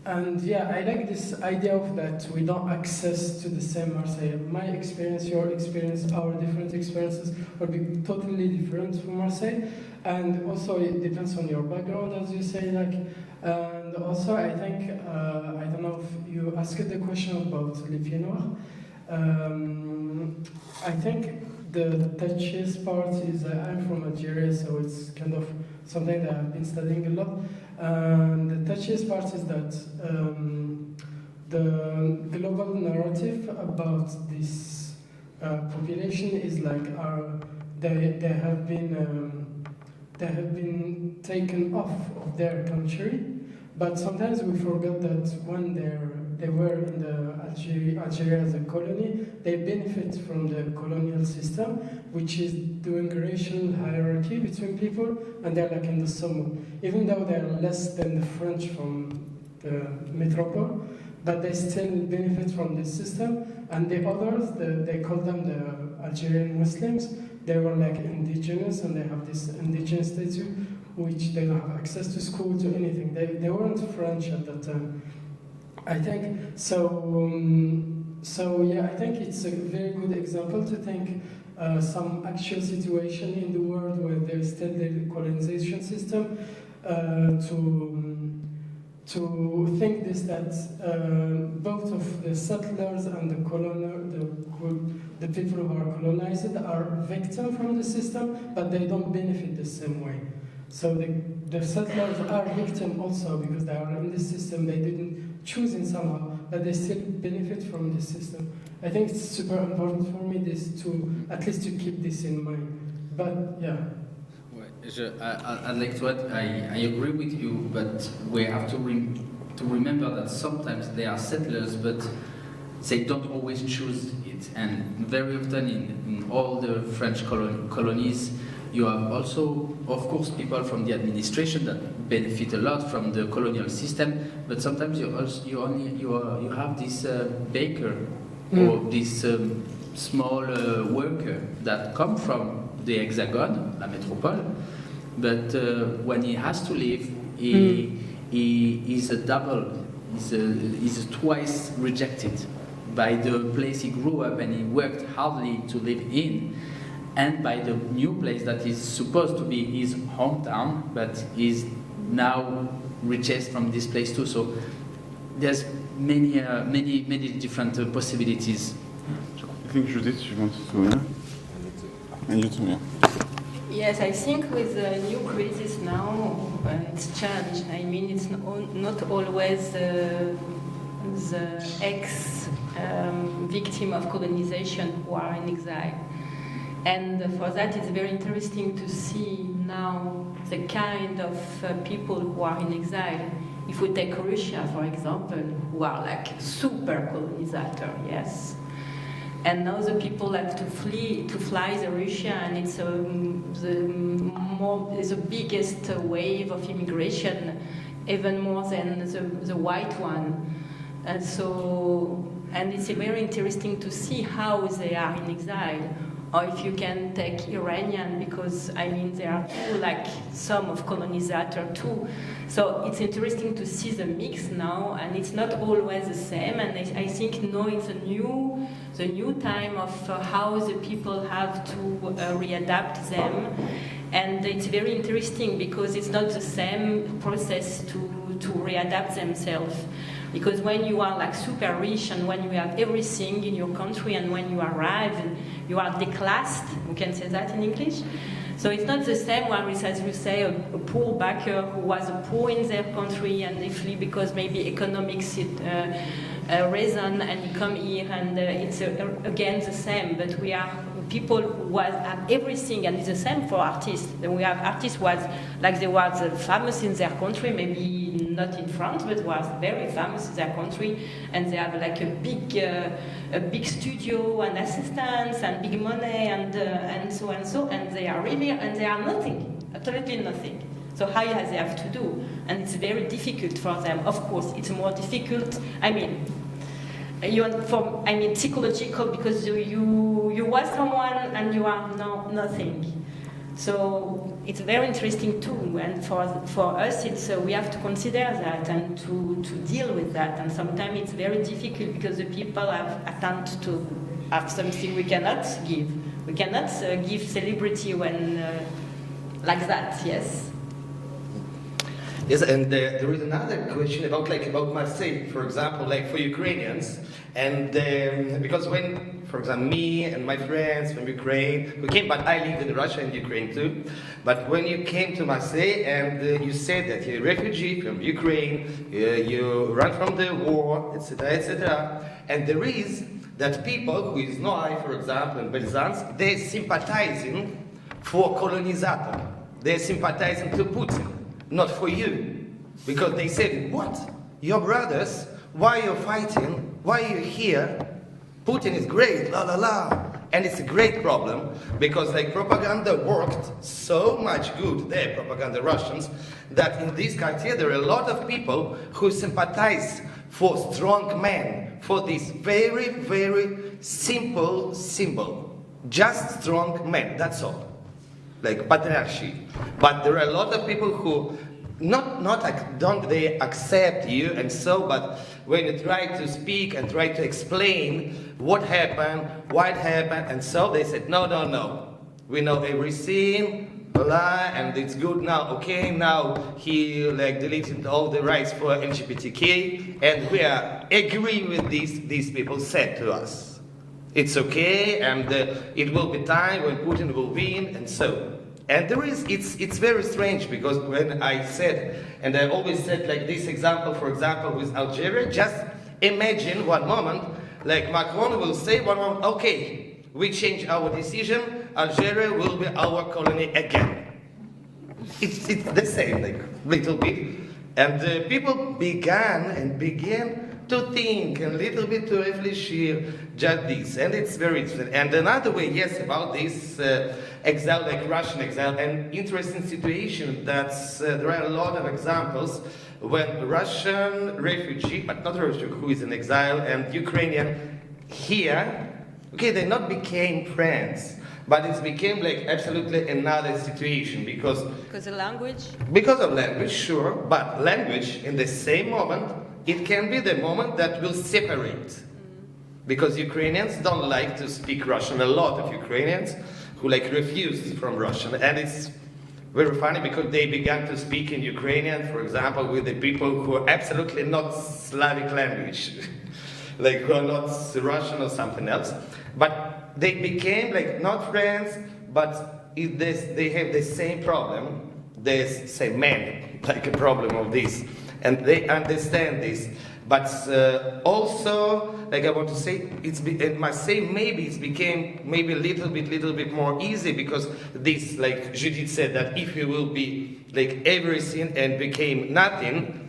And yeah, I like this idea of that we don't access to the same Marseille. My experience, your experience, our different experiences will be totally different from Marseille. And also it depends on your background, as you say, like. And also I think, I don't know if you asked the question about Les Pieds Noirs. I think the touchiest part is I'm from Algeria, so it's kind of something that I've been studying a lot. The touchiest part is that the global narrative about this population is like they have been taken off of their country, but sometimes we forget that when they were in the Algeria as a colony, they benefit from the colonial system, which is doing racial hierarchy between people, and they're like in the summer. Even though they're less than the French from the metropole, but they still benefit from this system. And the others, they call them the Algerian Muslims, they were like indigenous, and they have this indigenous status, which they don't have access to school, to anything. They weren't French at that time. I think so. Yeah, I think it's a very good example to think some actual situation in the world where there is still the colonization system. To think this that both of the settlers and the people who are colonized are victims from the system, but they don't benefit the same way. So the settlers are victims also because they are in this system. They didn't choose in somehow, but they still benefit from this system. I think it's super important for me at least to keep this in mind. But yeah. I'd like to add, I agree with you, but we have to remember that sometimes they are settlers, but they don't always choose it. And very often in all the French colonies, you have also, of course, people from the administration that benefit a lot from the colonial system, but sometimes you have this baker or this small worker that come from the Hexagon, la métropole, but when he has to leave, he is twice rejected by the place he grew up and he worked hardly to live in, and by the new place that is supposed to be his hometown, but is now rejected from this place too. So there's many different possibilities. I think Judith, you wanted to, yeah? And you too, yeah. Yes, I think with the new crisis now, it's changed. I mean, it's not always the ex-victim of colonization who are in exile. And for that, it's very interesting to see now the kind of people who are in exile. If we take Russia, for example, who are like super colonizer, yes. And now the people have to fly the Russia, and it's the biggest wave of immigration, even more than the white one. And it's very interesting to see how they are in exile. Or if you can take Iranian, because I mean there are too, like some of colonizer too. So it's interesting to see the mix now, and it's not always the same. And I think now it's the new time of how the people have to readapt them. And it's very interesting because it's not the same process to readapt themselves. Because when you are like super rich and when you have everything in your country and when you arrive, you are declassed, we can say that in English. So it's not the same one with, as you say, a poor backer who was poor in their country and they flee because maybe economics reason and you come here and it's again the same. But we are people who have everything, and it's the same for artists. We have artists who was like they were famous in their country, maybe not in France, but was very famous in their country, and they have like a big studio and assistants and big money and so and they are really and they are nothing, absolutely nothing. So how they have to do, and it's very difficult for them. Of course, it's more difficult. Psychological because you was someone and you are nothing. So it's very interesting too, and for us, it's we have to consider that and to deal with that. And sometimes it's very difficult because the people have attempt to have something we cannot give. We cannot give celebrity when like that. Yes. Yes, and there is another question about Marseille, for example, like for Ukrainians, and because when, for example, me and my friends from Ukraine, we came, but I lived in Russia and Ukraine too, but when you came to Marseille and you said that you're a refugee from Ukraine, you run from the war, etc., and there is that people who is Noai, for example, and Belzans, they're sympathizing for colonizator, they're sympathizing to Putin. Not for you, because they said, what? Your brothers? Why you're fighting? Why are you here? Putin is great, la la la. And it's a great problem, because like propaganda worked so much good, their propaganda Russians, that in this country there are a lot of people who sympathize for strong men, for this very, very simple symbol. Just strong men, that's all. Like patriarchy. But there are a lot of people who don't they accept you and so, but when you try to speak and try to explain what happened, why it happened, and so they said, no. We know everything, blah, and it's good now, okay, now he deleted all the rights for LGBTQ, and we are agreeing with these people said to us. It's okay, and it will be time when Putin will win, and so. And it's very strange, because when I said, and I always said like this example, for example, with Algeria, just imagine one moment, like Macron will say one moment, okay, we change our decision, Algeria will be our colony again. It's the same, like, little bit. And people began to think a little bit to reflect just this, and it's very interesting. And another way, yes, about this exile, like Russian exile, an interesting situation that there are a lot of examples when Russian refugee, but not refugee, who is in exile, and Ukrainian here, okay, they not became friends, but it became like absolutely another situation because of language? Because of language, sure, but language in the same moment, it can be the moment that will separate. Because Ukrainians don't like to speak Russian. A lot of Ukrainians who refuse from Russian. And it's very funny because they began to speak in Ukrainian, for example, with the people who are absolutely not Slavic language. Who are not Russian or something else. But they became not friends, but they have the same problem. They say men, a problem of this. And they understand this, but also, I want to say, in Marseille maybe it became maybe a little bit more easy because this, like Judith said, that if you will be everything and became nothing,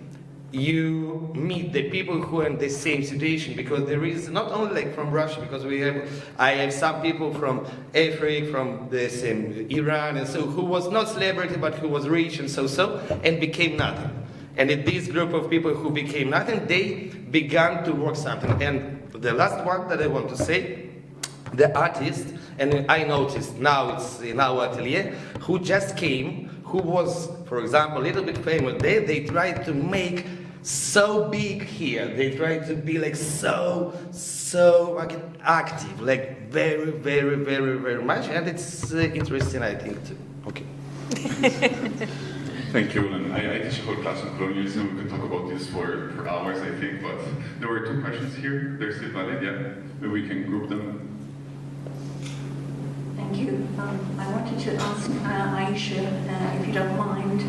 you meet the people who are in the same situation, because there is not only from Russia, because I have some people from Africa, from the same Iran, and so who was not celebrity but who was rich and so and became nothing. And in this group of people who became nothing, they began to work something. And the last one that I want to say, the artist, and I noticed now it's in our atelier, who just came, who was, for example, a little bit famous, they tried to make so big here. They tried to be so active, very, very, very, very much. And it's interesting, I think, too. Okay. Thank you, and I teach a whole class on colonialism. We could talk about this for hours, I think, but there were two questions here. They're still valid, yeah? Maybe we can group them. Thank you. I wanted to ask Aisha, if you don't mind,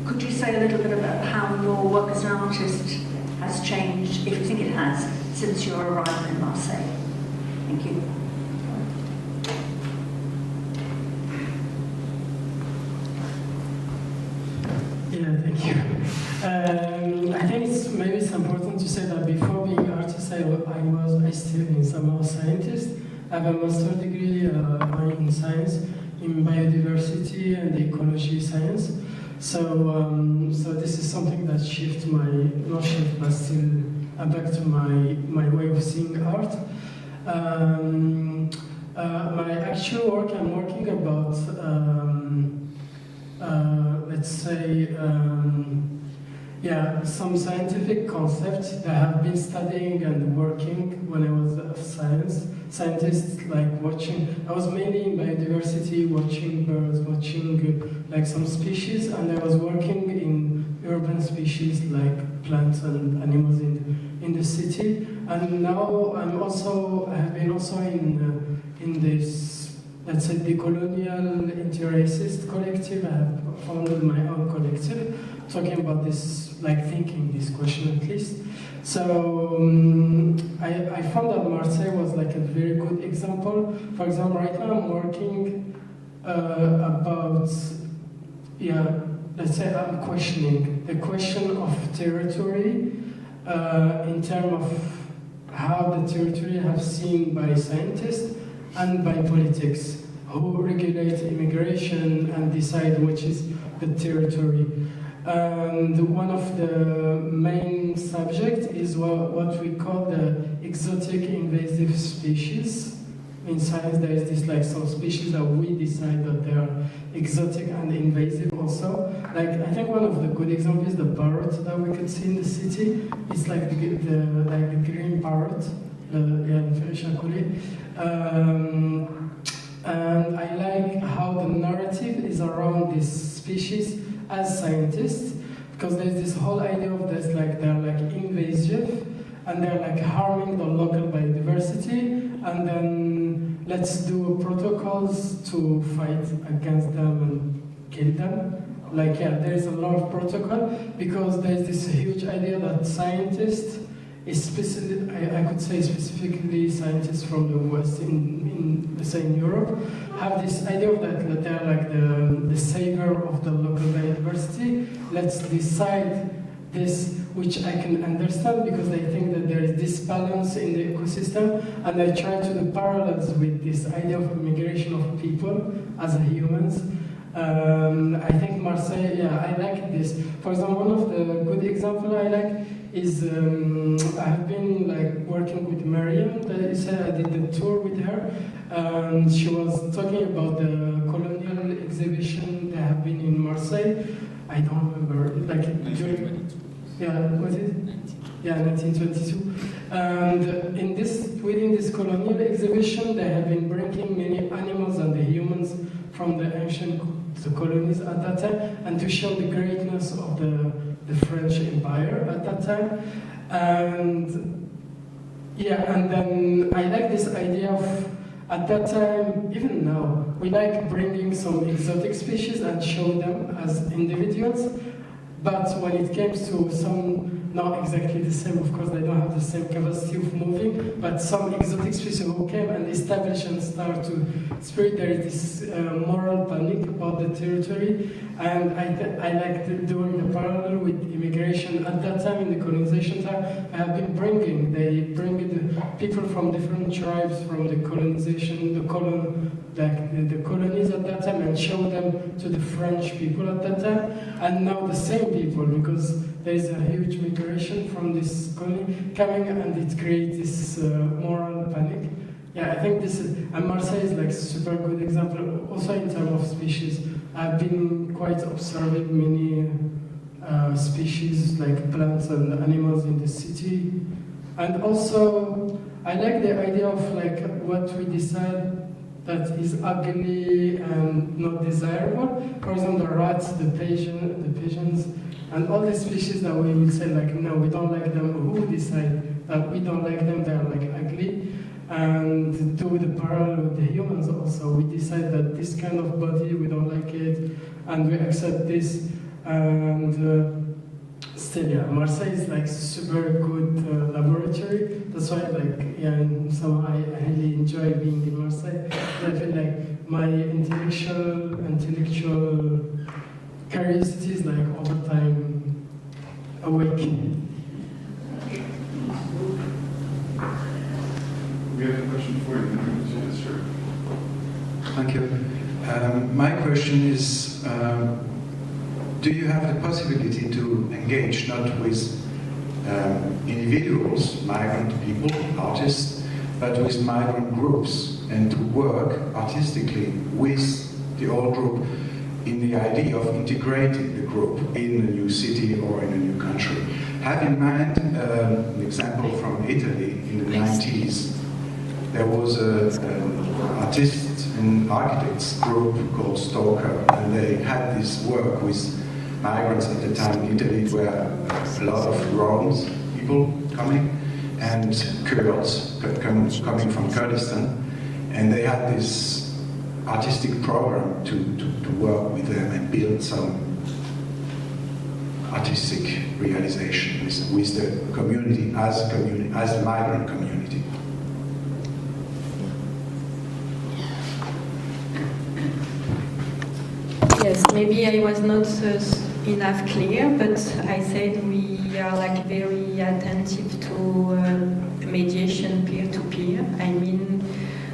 could you say a little bit about how your work as an artist has changed, if you think it has, since your arrival in Marseille? Thank you. Yeah, thank you. I think maybe it's important to say that before being an artist, I still somehow scientist. I have a master's degree in science, in biodiversity and ecology science. So this is something that but still back to my way of seeing art. My actual work, I'm working about, let's say, some scientific concepts that I have been studying and working when I was a scientist, like I was mainly in biodiversity, watching birds, watching like some species, and I was working in urban species like plants and animals in the city. And now I have been also in this, let's say, decolonial interracist collective. I have founded my own collective, talking about this, like thinking this question at least. So I found that Marseille was like a very good example. For example, right now I'm working about, let's say I'm questioning the question of territory in terms of how the territory have seen by scientists and by politics, who regulate immigration and decide which is the territory. And one of the main subjects is what we call the exotic invasive species. In science, there is this like some species that we decide that they are exotic and invasive also. Like I think one of the good examples is the parrot that we could see in the city. It's like the green parrot, and I like how the narrative is around this species as scientists, because there's this whole idea of this like they're like invasive and they're like harming the local biodiversity, and then let's do protocols to fight against them and kill them. Like there's a lot of protocol because there's this huge idea that scientists, I could say specifically scientists from the West in let's say in Europe, have this idea of that they're like the savior of the local biodiversity. Let's decide this, which I can understand because they think that there is disbalance in the ecosystem, and I try to do parallels with this idea of migration of people as humans. I think Marseille, I like this. For example, one of the good examples I like is I have been like working with Mariam. I did the tour with her. She was talking about the colonial exhibition that have been in Marseille. I don't remember, like during, was it? 1922. And within this colonial exhibition, they have been bringing many animals and the humans from the ancient colonies at that time, and to show the greatness of the French Empire at that time. And then I like this idea of, at that time, even now, we like bringing some exotic species and show them as individuals, but when it comes to some, not exactly the same, of course, they don't have the same capacity of moving, but some exotic species who came and established and start to spread, there is this moral panic about the territory, and I like doing the parallel with immigration. At that time, in the colonization time, they bring the people from different tribes from the colonization, the colonies at that time, and show them to the French people at that time, and now the same people, because there is a huge migration from this colony coming, and it creates this moral panic. I think this is, and Marseille is like a super good example, also in terms of species. I've been quite observing many species like plants and animals in the city, and also I like the idea of like what we decide that is ugly and not desirable. For example, the rats, the pigeons, and all the species that we will say like, no, we don't like them. Who decide that we don't like them? They're like ugly. And to the parallel with the humans also, we decide that this kind of body, we don't like it, and we accept this. And still, yeah, Marseille is like super good laboratory. That's why, like, yeah, somehow I really enjoy being in Marseille. I feel like my intellectual curiosity is like over time awakening. We have a question for you. Yes, sure. Thank you. My question is, do you have the possibility to engage not with individuals, migrant people, artists, but with migrant groups, and to work artistically with the whole group in the idea of integrating the group in a new city or in a new country? Have in mind an example from Italy in the 90s. There was an artists and architects group called Stalker, and they had this work with migrants at the time in Italy. It were a lot of Roms people coming, and Kurds coming from Kurdistan, and they had this artistic program to work with them and build some artistic realization with the community as a migrant community. Yes, maybe I was not enough clear, but I said we are like very attentive to mediation peer-to-peer. I mean,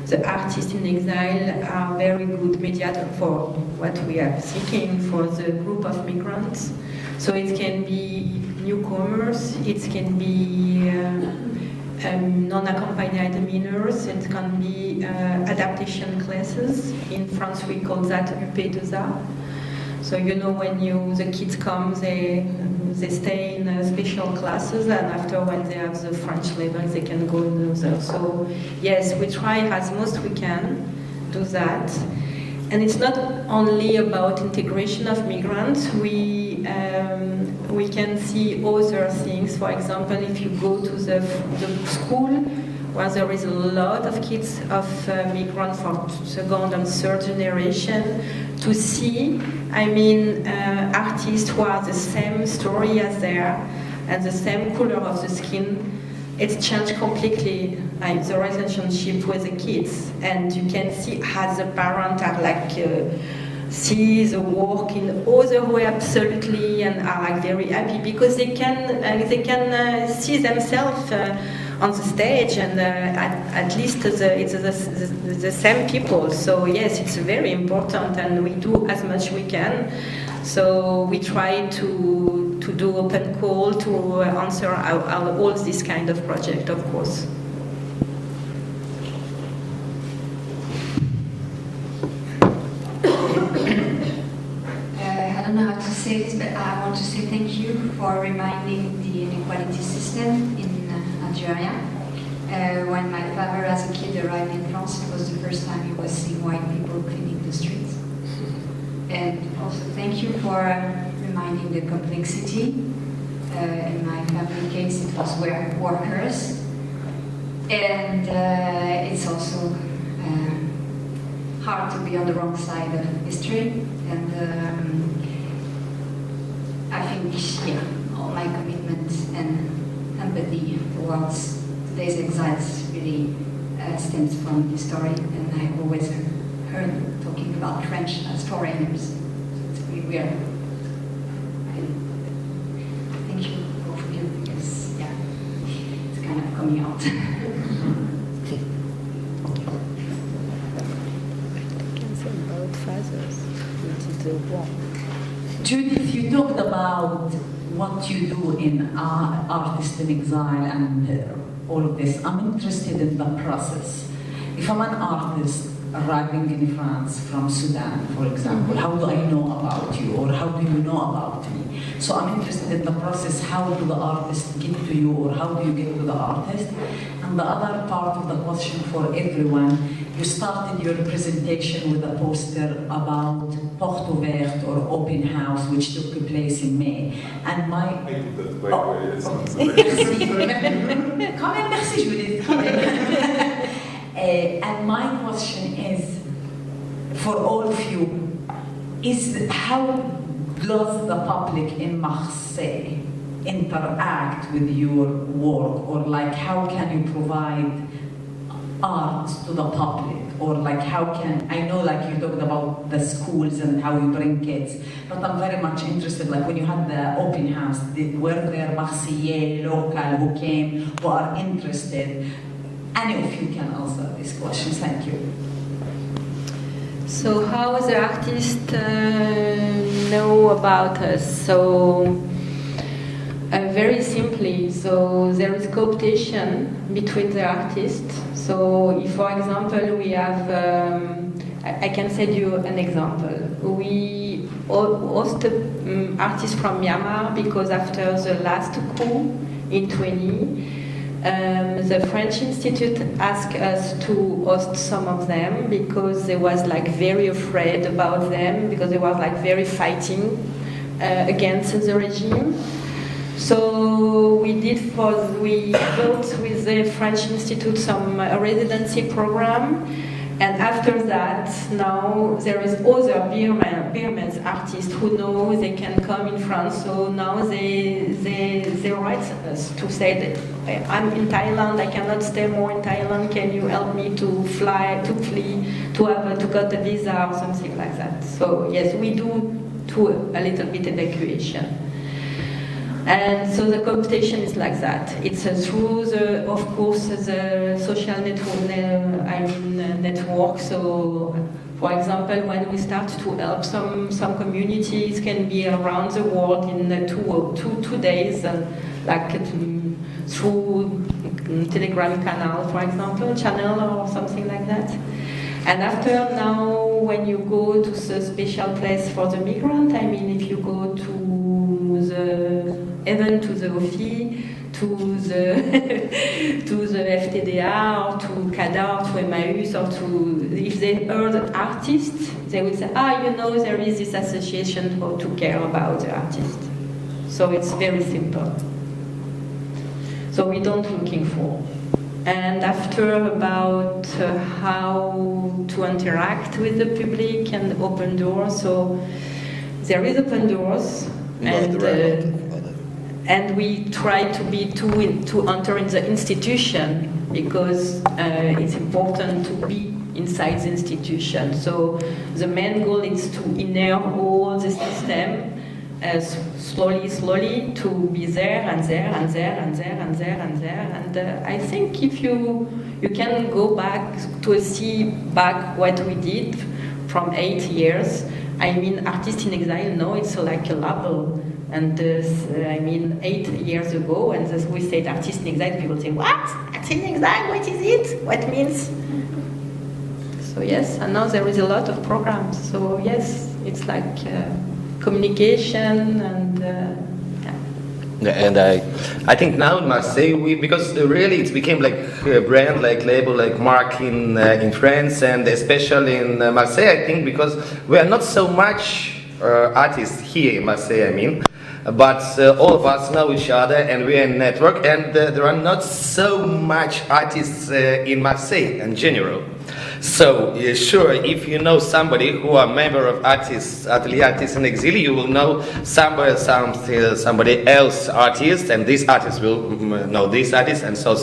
the artists in exile are very good mediator for what we are seeking for the group of migrants. So it can be newcomers, it can be non-accompanied minors, it can be adaptation classes. In France we call that Lampedusa. So you know when the kids come, they stay in special classes, and after when they have the French level, they can go in other. So yes, we try as most we can do that. And it's not only about integration of migrants. We can see other things. For example, if you go to the school, where there is a lot of kids of migrants from second and third generation, to see, I mean, artists who are the same story as they are, and the same color of the skin. It's changed completely, like the relationship with the kids, and you can see how the parents are like see the work in other way absolutely, and are like very happy because they can see themselves on the stage, and at least it's the same people. So yes, it's very important, and we do as much we can. So we try to do open call to answer all this kind of project, of course. I don't know how to say this, but I want to say thank you for reminding the inequality system in Algeria. When my father as a kid arrived in France, it was the first time he was seeing white people cleaning the streets. And also thank you for reminding the complexity. In my family case, it was workers. And it's also hard to be on the wrong side of history. And I think, yeah, all my commitment and empathy towards today's exiles really stems from this story. And I always heard talking about French as foreigners. So it's really weird. Thank you both of you, because yeah, it's kind of coming out. Judith, you talked about what you do in Artists in Exile and all of this. I'm interested in the process. if I'm an artist arriving in France from Sudan, for example, how do I know about you, or how do you know about me? So I'm interested in the process, how do the artists get to you, or how do you get to the artist? And the other part of the question for everyone, you started your presentation with a poster about Porte Ouverte, or open house, which took place in May. And my... Quand même, merci Judith. And my question is, for all of you, is how does the public in Marseille interact with your work, or like how can you provide art to the public, or like how can, I know like you talked about the schools and how you bring kids, but I'm very much interested, like when you had the open house, were there Marseillais, local who came, who are interested? Any of you can answer these questions, thank you. So how the artists know about us? So very simply, so there is cooptation between the artists. So if, for example, we have, I can send you an example. We host artists from Myanmar because after the last coup in 20, the French Institute asked us to host some of them because they was like very afraid about them, because they was like very fighting against the regime. So we built with the French Institute some residency program, and after that, now there is other Birmans artists who know they can come in France. So now they write us to say that I'm in Thailand, I cannot stay more in Thailand. Can you help me to fly, to flee, to get a visa or something like that? So yes, we do a little bit evacuation. And so the competition is like that. It's through the, of course, the social network. So, for example, when we start to help some communities, can be around the world in 2 days, like through Telegram channel or something like that. And after now, when you go to the special place for the migrant, I mean, if you go to even to the OFI, to the FTDA, or to CADA, or to Emmaüs, or to, if they heard artists, they would say, there is this association to care about the artist. So it's very simple. So we don't looking for. And after about how to interact with the public and open doors, so there is open doors, and we try to enter in the institution, because it's important to be inside the institution. So the main goal is to inherit all the system slowly to be there and there and there and there and there and there. And I think if you can go back to see back what we did from 8 years. I mean, Artists in Exile, no, it's like a label. And 8 years ago, and we said Artists in Exile, people say, what? Artists in Exile, what is it? What means? So yes, and now there is a lot of programs. So yes, it's like communication and And I think now in Marseille, because really it became like a brand, like label, like mark in France, and especially in Marseille, I think, because we are not so much artists here in Marseille, I mean, but all of us know each other and we are in network, and there are not so much artists in Marseille in general. So sure, if you know somebody who are member of Atelier Artists in Exile, you will know somebody else artist, and this artist will know this artist, and so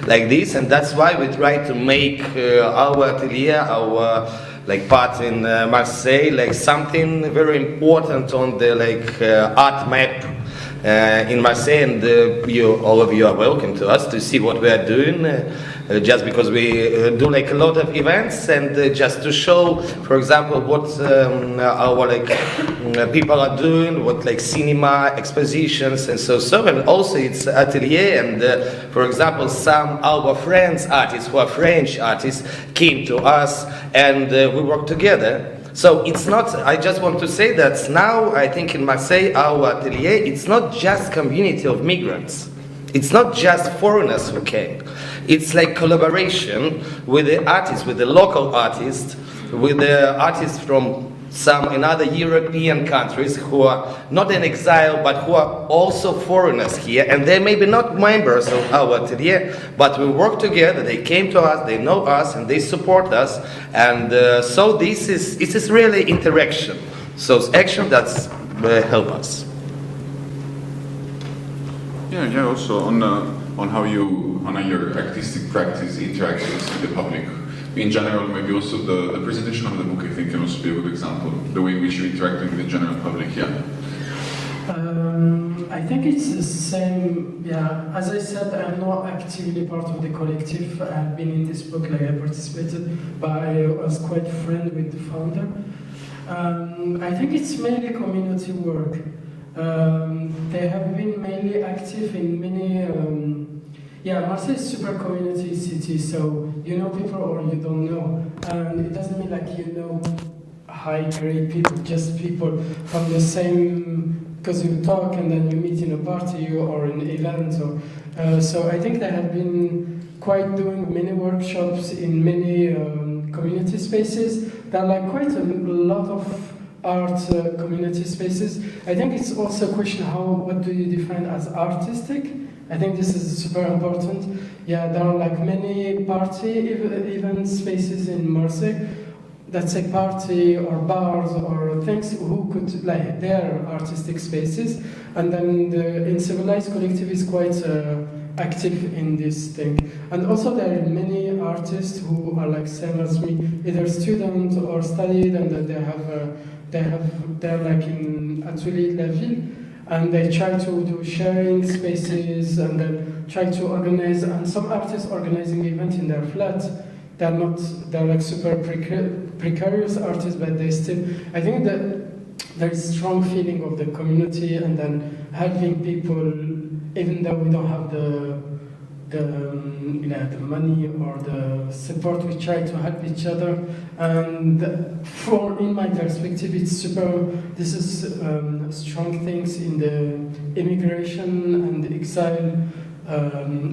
like this, and that's why we try to make our atelier, our like part in Marseille, like something very important on the art map in Marseille, and all of you are welcome to us to see what we are doing. Just because we do like a lot of events, and just to show, for example, what our people are doing, what like cinema, expositions, and so. And also it's atelier, and for example, some our friends, artists who are French artists, came to us, and we work together. So it's not, I just want to say that now I think in Marseille, our atelier, it's not just community of migrants. It's not just foreigners who came. It's like collaboration with the artists, with the local artists, with the artists from some in other European countries who are not in exile, but who are also foreigners here, and they may be not members of our atelier, but we work together. They came to us, they know us, and they support us, and so this is really interaction. So it's action that's help us. Yeah. Also on how your artistic practice interacts with the public. In general, maybe also the presentation of the book, I think, can also be a good example. The way in which you interact with the general public. Yeah. I think it's the same. Yeah. As I said, I'm not actively part of the collective. I've been in this book, like I participated, but I was quite friend with the founder. I think it's mainly community work. They have been mainly active in many. Marseille is super community city, so you know people or you don't know, and it doesn't mean like you know high-grade people, just people from the same. Because you talk and then you meet in a party or an event, so I think they have been quite doing many workshops in many community spaces. There are like quite a lot of art community spaces. I think it's also a question what do you define as artistic? I think this is super important. Yeah, there are like many party event spaces in Marseille. That's a party or bars or things who could like their artistic spaces, and then the Incivilized Collective is quite active in this thing. And also there are many artists who are like same as me, either student or studied, and then they're like in Atelier de la Ville, and they try to do sharing spaces and then try to organize. And some artists organizing events in their flat. They're like super precarious artists, but they still, I think that there is strong feeling of the community and then helping people, even though we don't have the money or the support, we try to help each other. And in my perspective, it's this is strong things in the immigration and exile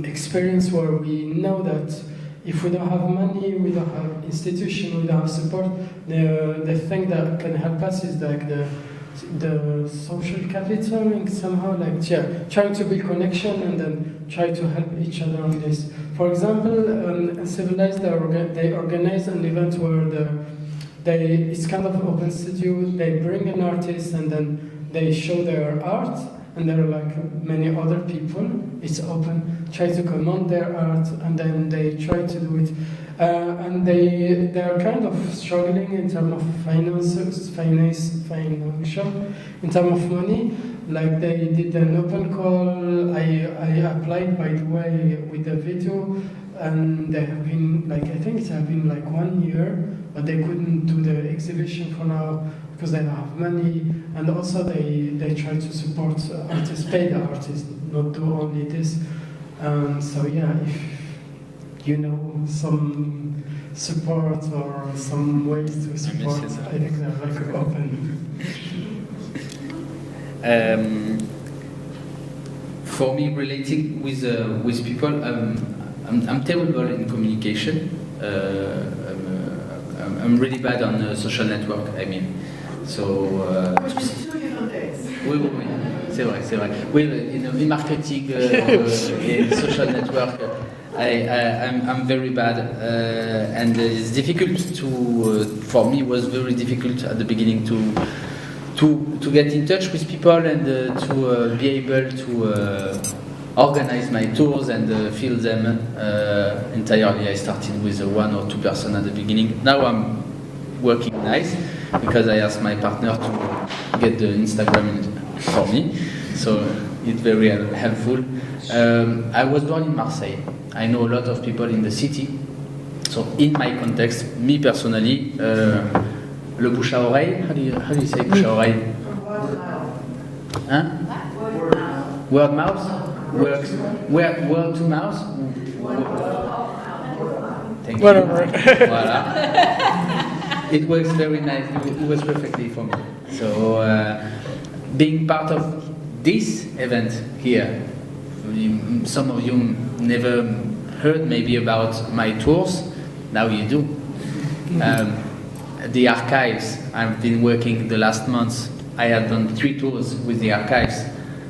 experience, where we know that if we don't have money, we don't have institution, we don't have support, the thing that can help us is like the social capital, somehow, like trying to build connection and then try to help each other on this. For example, Civilized, they organize an event where it's kind of open studio. They bring an artist and then they show their art, and there are like many other people. It's open. Try to comment their art, and then they try to do it. And they are kind of struggling in terms of financial, in terms of money. Like they did an open call. I applied, by the way, with the video, and they have been like, I think it has been like 1 year, but they couldn't do the exhibition for now because they don't have money. And also they try to support artists, pay the artists, not do only this. So yeah, if you know some support or some ways to support, I think they're like open. For me, relating with people, I'm terrible in communication. I'm really bad on social network. I mean, so. Oui, c'est vrai. Oui, in marketing, in social network, I'm very bad, and it's difficult for me, was very difficult at the beginning to get in touch with people and to be able to organize my tours and fill them entirely. I started with 1 or 2 person at the beginning. Now I'm working nice because I asked my partner to get the Instagram for me. So It's very helpful. I was born in Marseille. I know a lot of people in the city. So in my context, me personally, le bouche à oreille, how do you say bouche à oreille? Huh? Word mouth? Word to mouth? Thank you. Whatever. Voilà. It works very nice. It was perfectly for me. So being part of this event here, some of you never heard maybe about my tours. Now you do. The archives, I've been working the last months. I have done 3 tours with the archives.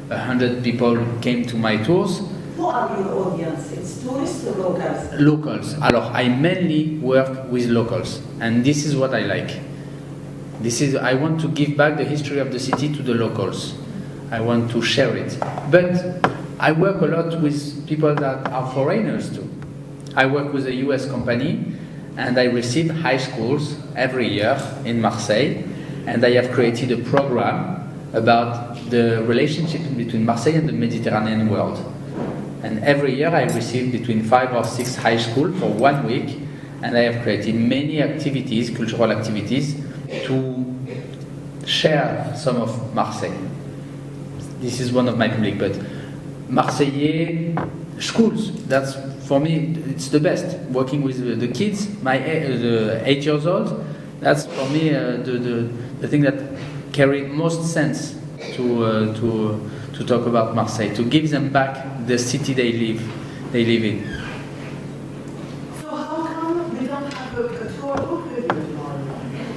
100 people came to my tours. Who are your audience? It's tourists or locals? Locals. Alors, I mainly work with locals, and this is what I like. I want to give back the history of the city to the locals. I want to share it. But I work a lot with people that are foreigners too. I work with a US company, and I receive high schools every year in Marseille, and I have created a program about the relationship between Marseille and the Mediterranean world. And every year I receive between 5 or 6 high schools for 1 week, and I have created many activities, cultural activities, to share some of Marseille. This is one of my public, but Marseillais schools, that's for me, it's the best. Working with the kids, the 8 years old, that's for me the thing that carry most sense to talk about Marseille, to give them back the city they live in. So how come we don't have a tour book review?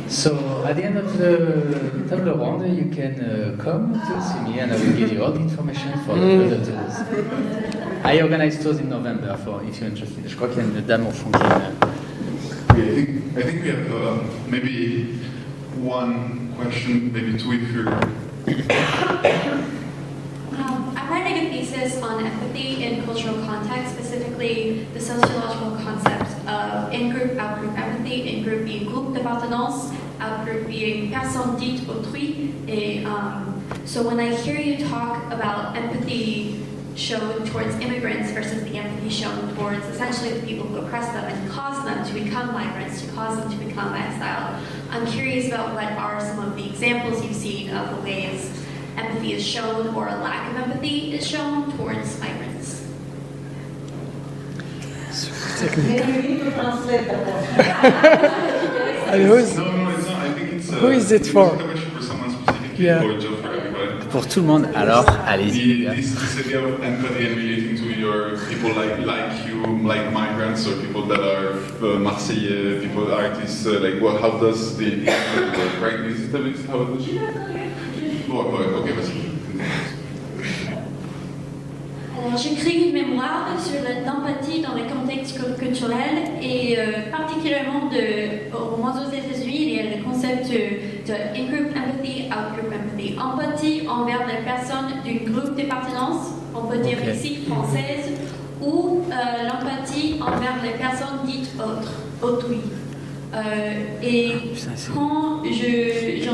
So at the end of the table round, you can come to see me, and I will give you all the information for the further tours. I organize tours in November for if you're interested. Je crois qu'il y a une dame au fond qui. I think we have maybe one question, maybe 2 if you're. I'm writing a thesis on empathy in cultural context, specifically the sociological concept of in-group, out-group empathy, in-group being groupe d'appartenance, out-group being personne dite autrui. So when I hear you talk about empathy shown towards immigrants versus the empathy shown towards essentially the people who oppress them and cause them to become migrants, to cause them to become exiled, I'm curious about what are some of the examples you've seen of the ways empathy is shown or a lack of empathy is shown towards migrants. Maybe you need to translate that. And No, it's not. I think it's. Who is it for? It's a question for someone specifically, Yeah. or just for everybody. Pour tout le monde, alors allez-y. This idea of empathy and relating to your people like you, like migrants or people that are Marseillais, people, artists, how does the empathy work, right? Is it how it is? Okay, vas-y. Alors, j'écris une mémoire sur l'empathie dans le contexte culturel et particulièrement au moins aux États-Unis, il y a le concept de in-group empathy, out-group empathy. Empathie envers les personnes d'un groupe d'appartenance, on peut dire ici française, ou l'empathie envers les personnes dites autrui. Et quand je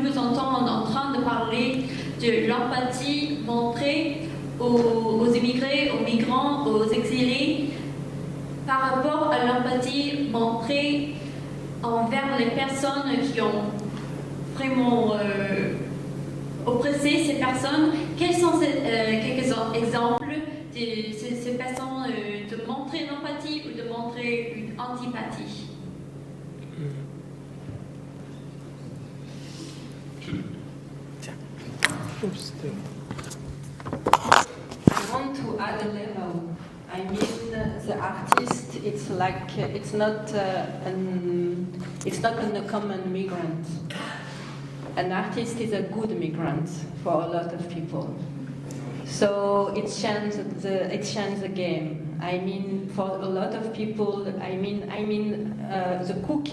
vous entends en train de parler de l'empathie montrée aux immigrés, aux migrants, aux exilés, par rapport à l'empathie montrée envers les personnes qui ont vraiment oppressé ces personnes, quels sont quelques exemples de ces personnes de montrer l'empathie ou de montrer une antipathie? I want to add a level. I mean, the artist, it's like it's not a common migrant. An artist is a good migrant for a lot of people. So it changes the game. I mean, for a lot of people, the cook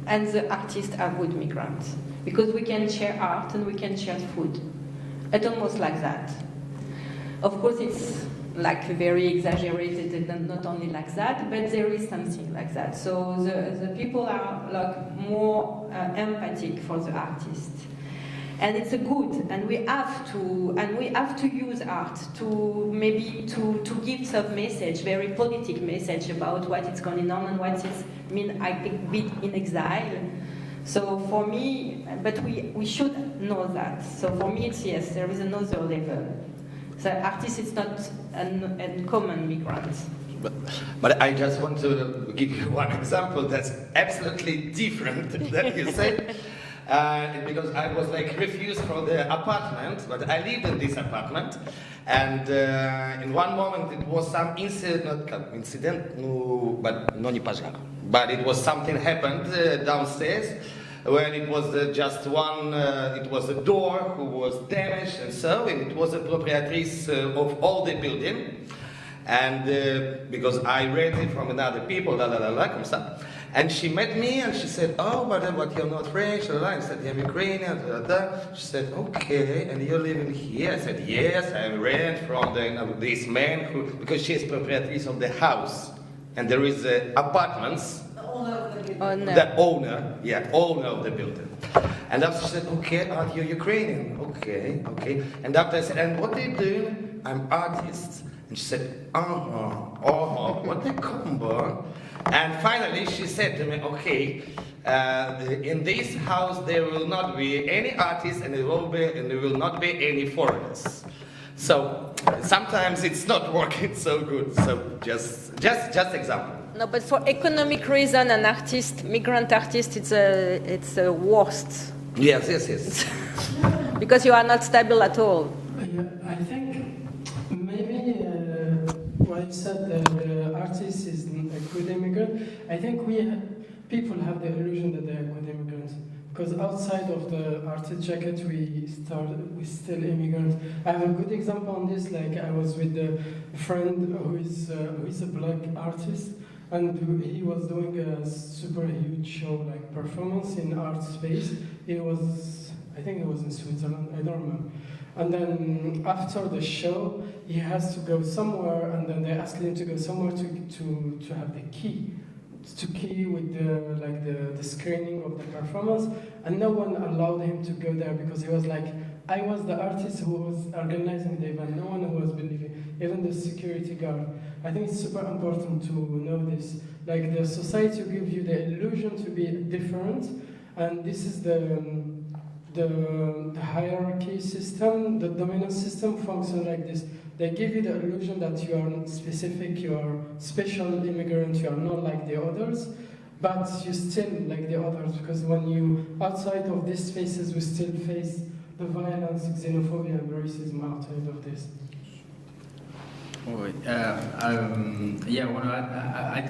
and the artist are good migrants because we can share art and we can share food. It's almost like that. Of course, it's like very exaggerated and not only like that, but there is something like that. So the people are like more empathic for the artist. and it's a good, and we have to use art to maybe to give some message, very politic message about what is going on and what is mean I think be in exile. So for me, but we should know that. So for me, it's yes, there is another level. So artist is not a common migrant. But I just want to give you one example that's absolutely different than you said. Because I was like refused for the apartment, but I lived in this apartment, and in one moment it was some incident, no, but non pajgar. But it was something happened downstairs when it was just one. It was a door who was damaged, and so and it was a proprietress of all the building, and because I rented from another people, comme ça. And she met me and she said, "Oh, but you're not French." I said, "I'm Ukrainian." She said, "Okay, and you're living here?" I said, "Yes, I rent from this man who, because she is proprietress of the house, and there is apartments." The owner of the building. The owner of the building. And after she said, "Okay, you're Ukrainian." Okay. And after I said, "And what do you do?" "I'm artist." And she said, what a combo. And finally she said to me, "Okay, in this house there will not be any artists and there will not be any foreigners." So sometimes it's not working so good. So just example. No, but for economic reason, an artist, migrant artist, it's a worst. Yes. Because you are not stable at all. I think maybe what you said, the artist is a good immigrant. I think people have the illusion that they are good immigrants. Because outside of the artist jacket, we still immigrants. I have a good example on this. Like I was with a friend who is a black artist, and he was doing a super huge show, like performance in art space. I think it was in Switzerland. I don't remember. And then after the show, he has to go somewhere, and then they asked him to go somewhere to have the key. To key with the screening of the performance, and no one allowed him to go there because he was like, I was the artist who was organizing the event. No one was believing, even the security guard. I think it's super important to know this. Like the society will give you the illusion to be different, and this is the hierarchy system, the dominant system functions like this. They give you the illusion that you are specific, you are special immigrant, you are not like the others, but you still like the others, because when you outside of these spaces, we still face the violence, xenophobia, and racism outside of this.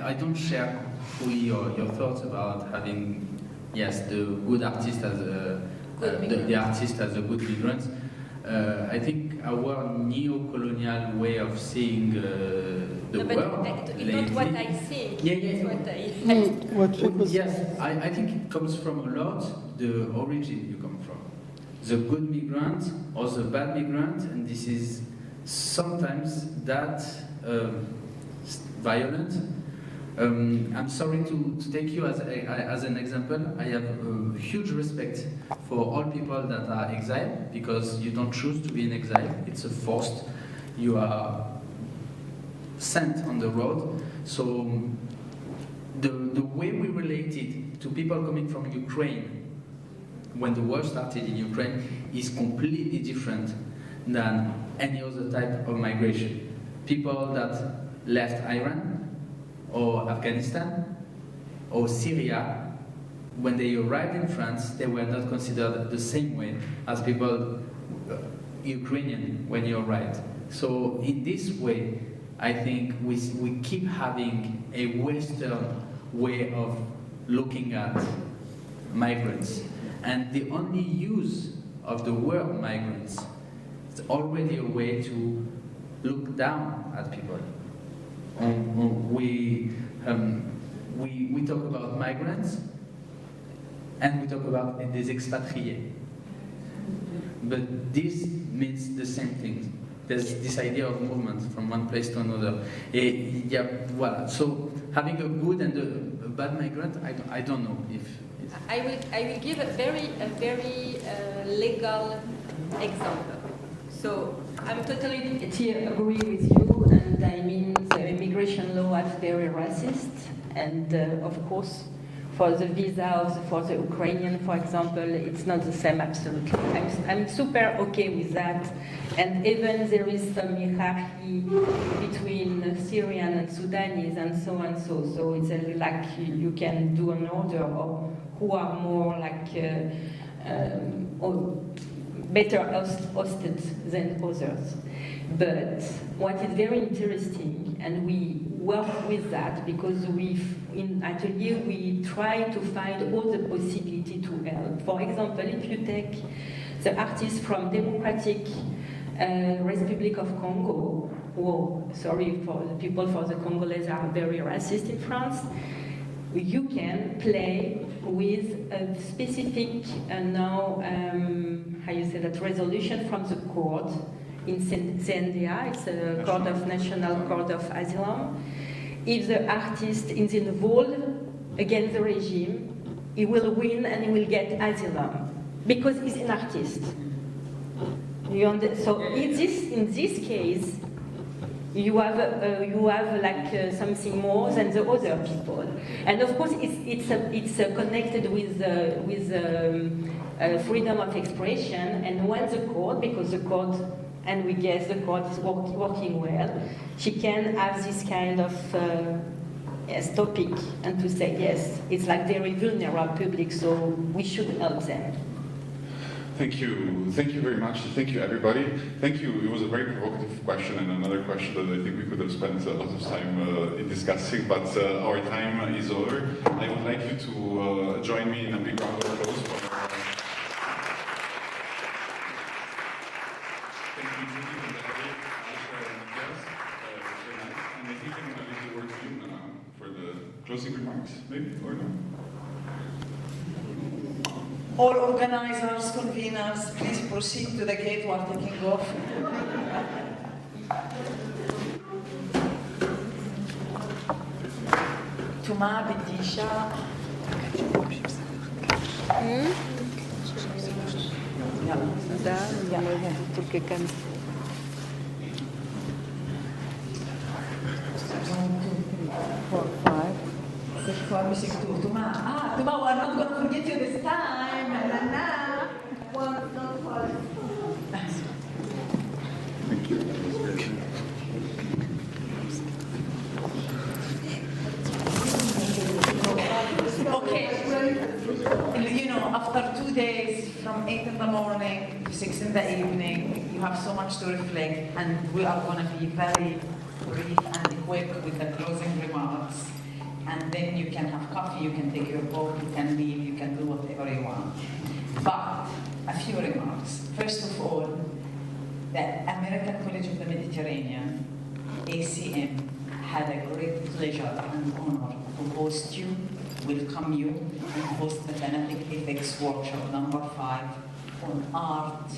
I don't share fully your thoughts about having, the good artist as the artist as a good migrant. I think our neo-colonial way of seeing the world. Not what I think. I think it comes from a lot the origin you come from. The good migrant or the bad migrant, and this is sometimes that violent. I'm sorry to take you as an example. I have huge respect for all people that are exiled, because you don't choose to be in exile. It's a forced. You are sent on the road. So the way we related to people coming from Ukraine when the war started in Ukraine is completely different than any other type of migration. People that left Iran or Afghanistan or Syria, when they arrived in France, they were not considered the same way as people Ukrainian when you arrived. So in this way, I think we keep having a Western way of looking at migrants. And the only use of the word migrants is already a way to look down at people. We talk about migrants and we talk about des expatriés. But this means the same thing. There's this idea of movement from one place to another. So having a good and a bad bad migrant? I don't know if. I will give a very legal example. So I'm totally agree with you, and I mean the immigration law is very racist, and of course for the visas for the Ukrainian, for example, it's not the same absolutely. I'm super okay with that, and even there is some hierarchy between Syrian and Sudanese and so on. So it's like you can do an order of who are more like better hosted than others. But what is very interesting, and we work with that because in Atelier we try to find all the possibility to help. For example, if you take the artists from Democratic Republic of Congo, sorry for the people for the Congolese are very racist in France, you can play with a specific how you say that, resolution from the court in CNDA, it's a Court of National Court of Asylum. If the artist is involved against the regime, he will win and he will get asylum because he's an artist. So in this case, you have like something more than the other people, and of course it's connected with freedom of expression. And when the court, because the court, and we guess the court is working well, she can have this kind of topic and to say yes, it's like very vulnerable public, so we should help them. Thank you very much. Thank you, everybody. Thank you. It was a very provocative question and another question that I think we could have spent a lot of time in discussing, but our time is over. I would like you to join me in a big round of applause for our thank you, Judith and Thanatic, Aisha and Matthias. Very nice. And I think I'm going to leave the word to you for the closing remarks, maybe, or no? All organizers, conveners, please proceed to the gate. We are taking off. Tuma, Bidisha. Tuma, we are not going to forget you this time. Thank you. Okay, you know, after 2 days, from 8 in the morning to 6 in the evening, you have so much to reflect, and we are going to be very brief and quick with the closing remarks. And then you can have coffee, you can take your book, you can leave, you can do whatever you want. But a few remarks. First of all, the American College of the Mediterranean, ACM, had a great pleasure and honor to host you, welcome you, and host the Thanatic Ethics Workshop number 5 on art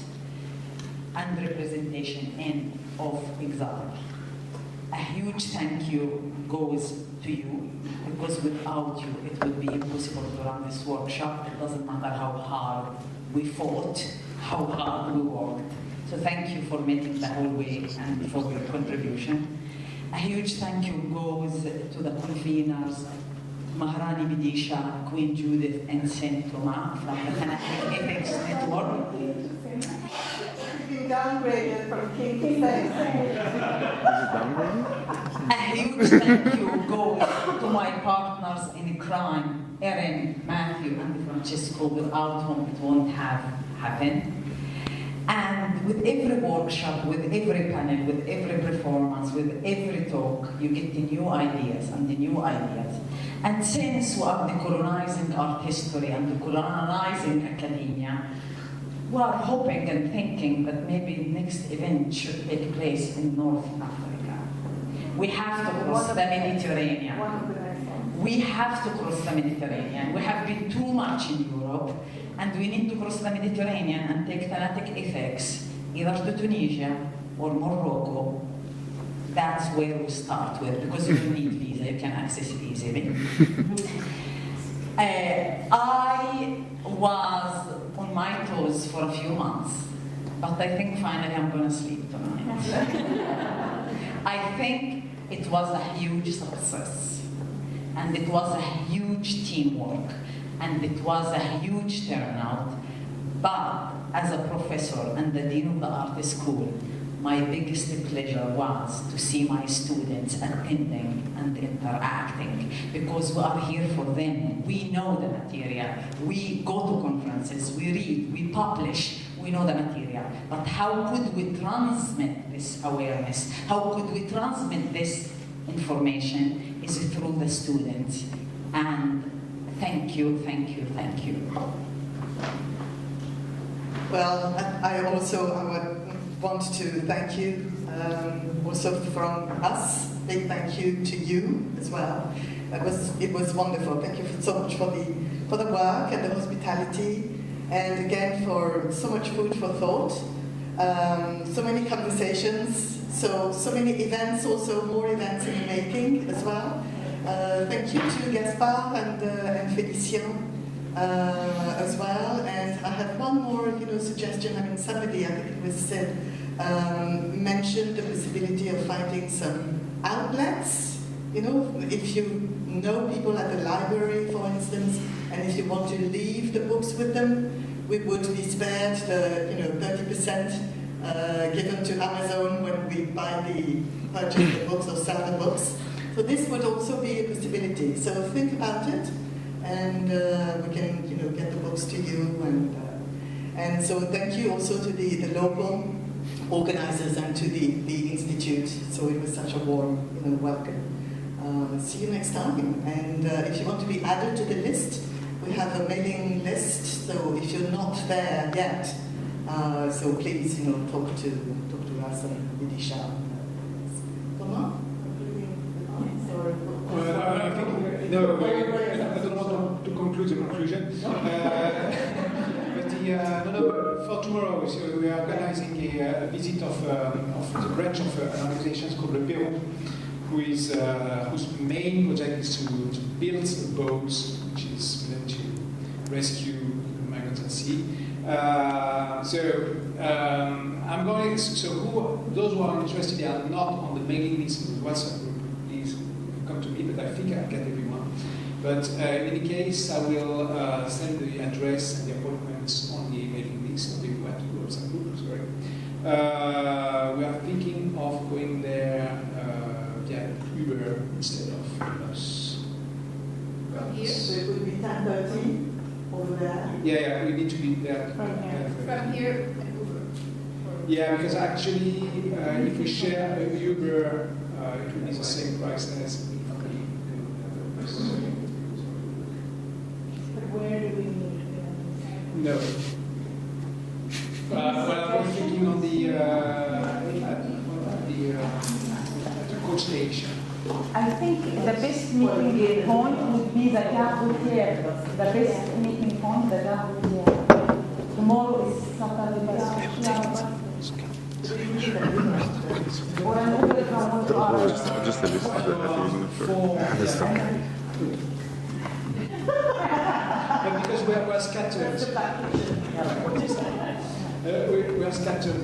and representation of Exile. A huge thank you goes to you, because without you it would be impossible to run this workshop. It doesn't matter how hard we fought, how hard we worked. So thank you for making the whole way and for your contribution. A huge thank you goes to the conveners, Maharani Bidisha, Queen Judith, and Saint Thomas from the Thanatic Ethics Network. Downgraded from king to saint. A huge thank you goes to my partners in crime, Erin, Matthew, and Francesco, without whom it won't have happened. And with every workshop, with every panel, with every performance, with every talk, you get the new ideas and the new ideas. And since we are decolonizing art history and decolonizing academia, we are hoping and thinking that maybe the next event should take place in North Africa. We have to cross the Mediterranean. We have to cross the Mediterranean. We have been too much in Europe, and we need to cross the Mediterranean and take Thanatic Ethics either to Tunisia or Morocco. That's where we start with, because you don't need visa, you can access it easily. I was on my toes for a few months, but I think finally I'm going to sleep tonight. I think it was a huge success, and it was a huge teamwork, and it was a huge turnout. But as a professor and the dean of the art school, my biggest pleasure was to see my students attending and interacting, because we are here for them. We know the material. We go to conferences, we read, we publish, we know the material. But how could we transmit this awareness? How could we transmit this information? Is through the students. And thank you, thank you, thank you. Well, I would want to thank you, also from us. Big thank you to you as well. It was wonderful. Thank you so much for the work and the hospitality, and again for so much food for thought. So many conversations, so many events, also more events in the making as well. Thank you to Gaspard and Félicien. As well, and I have one more, suggestion. I mean, somebody, I think it was said, mentioned the possibility of finding some outlets. If you know people at the library, for instance, and if you want to leave the books with them, we would be spared the 30% given to Amazon when we purchase the books or sell the books. So this would also be a possibility. So think about it. And we can, get the books to you, and so thank you also to the local organizers and to the institute. So it was such a warm, welcome. See you next time. And if you want to be added to the list, we have a mailing list. So if you're not there yet, so please, talk to us and Bidisha. I think, no, I don't want to conclude the conclusion. But for tomorrow, we are organizing a visit of the branch of an organization called Le Perron, whose main project is to build a boat which is meant to rescue migrants at sea. I'm going. So those who are interested are not on the mailing list of the WhatsApp group. Please come to me, but I think I get everyone. But in any case, I will send the address and the appointments on the mailing list. We went to the WhatsApp group. Sorry. We are thinking of going there via Uber instead of bus. From here, so it will be 10:30 over there. Yeah, we need to be there. From here. Yeah, because actually, if we share a Uber, it will be the same price as if we But where do we meet? No. Well, I was thinking on the coach station. I think the best meeting point would be the Gare Routière. The best meeting point, the Gare Routière. Tomorrow is Saturday. Just a list But because we are scattered, we are scattered.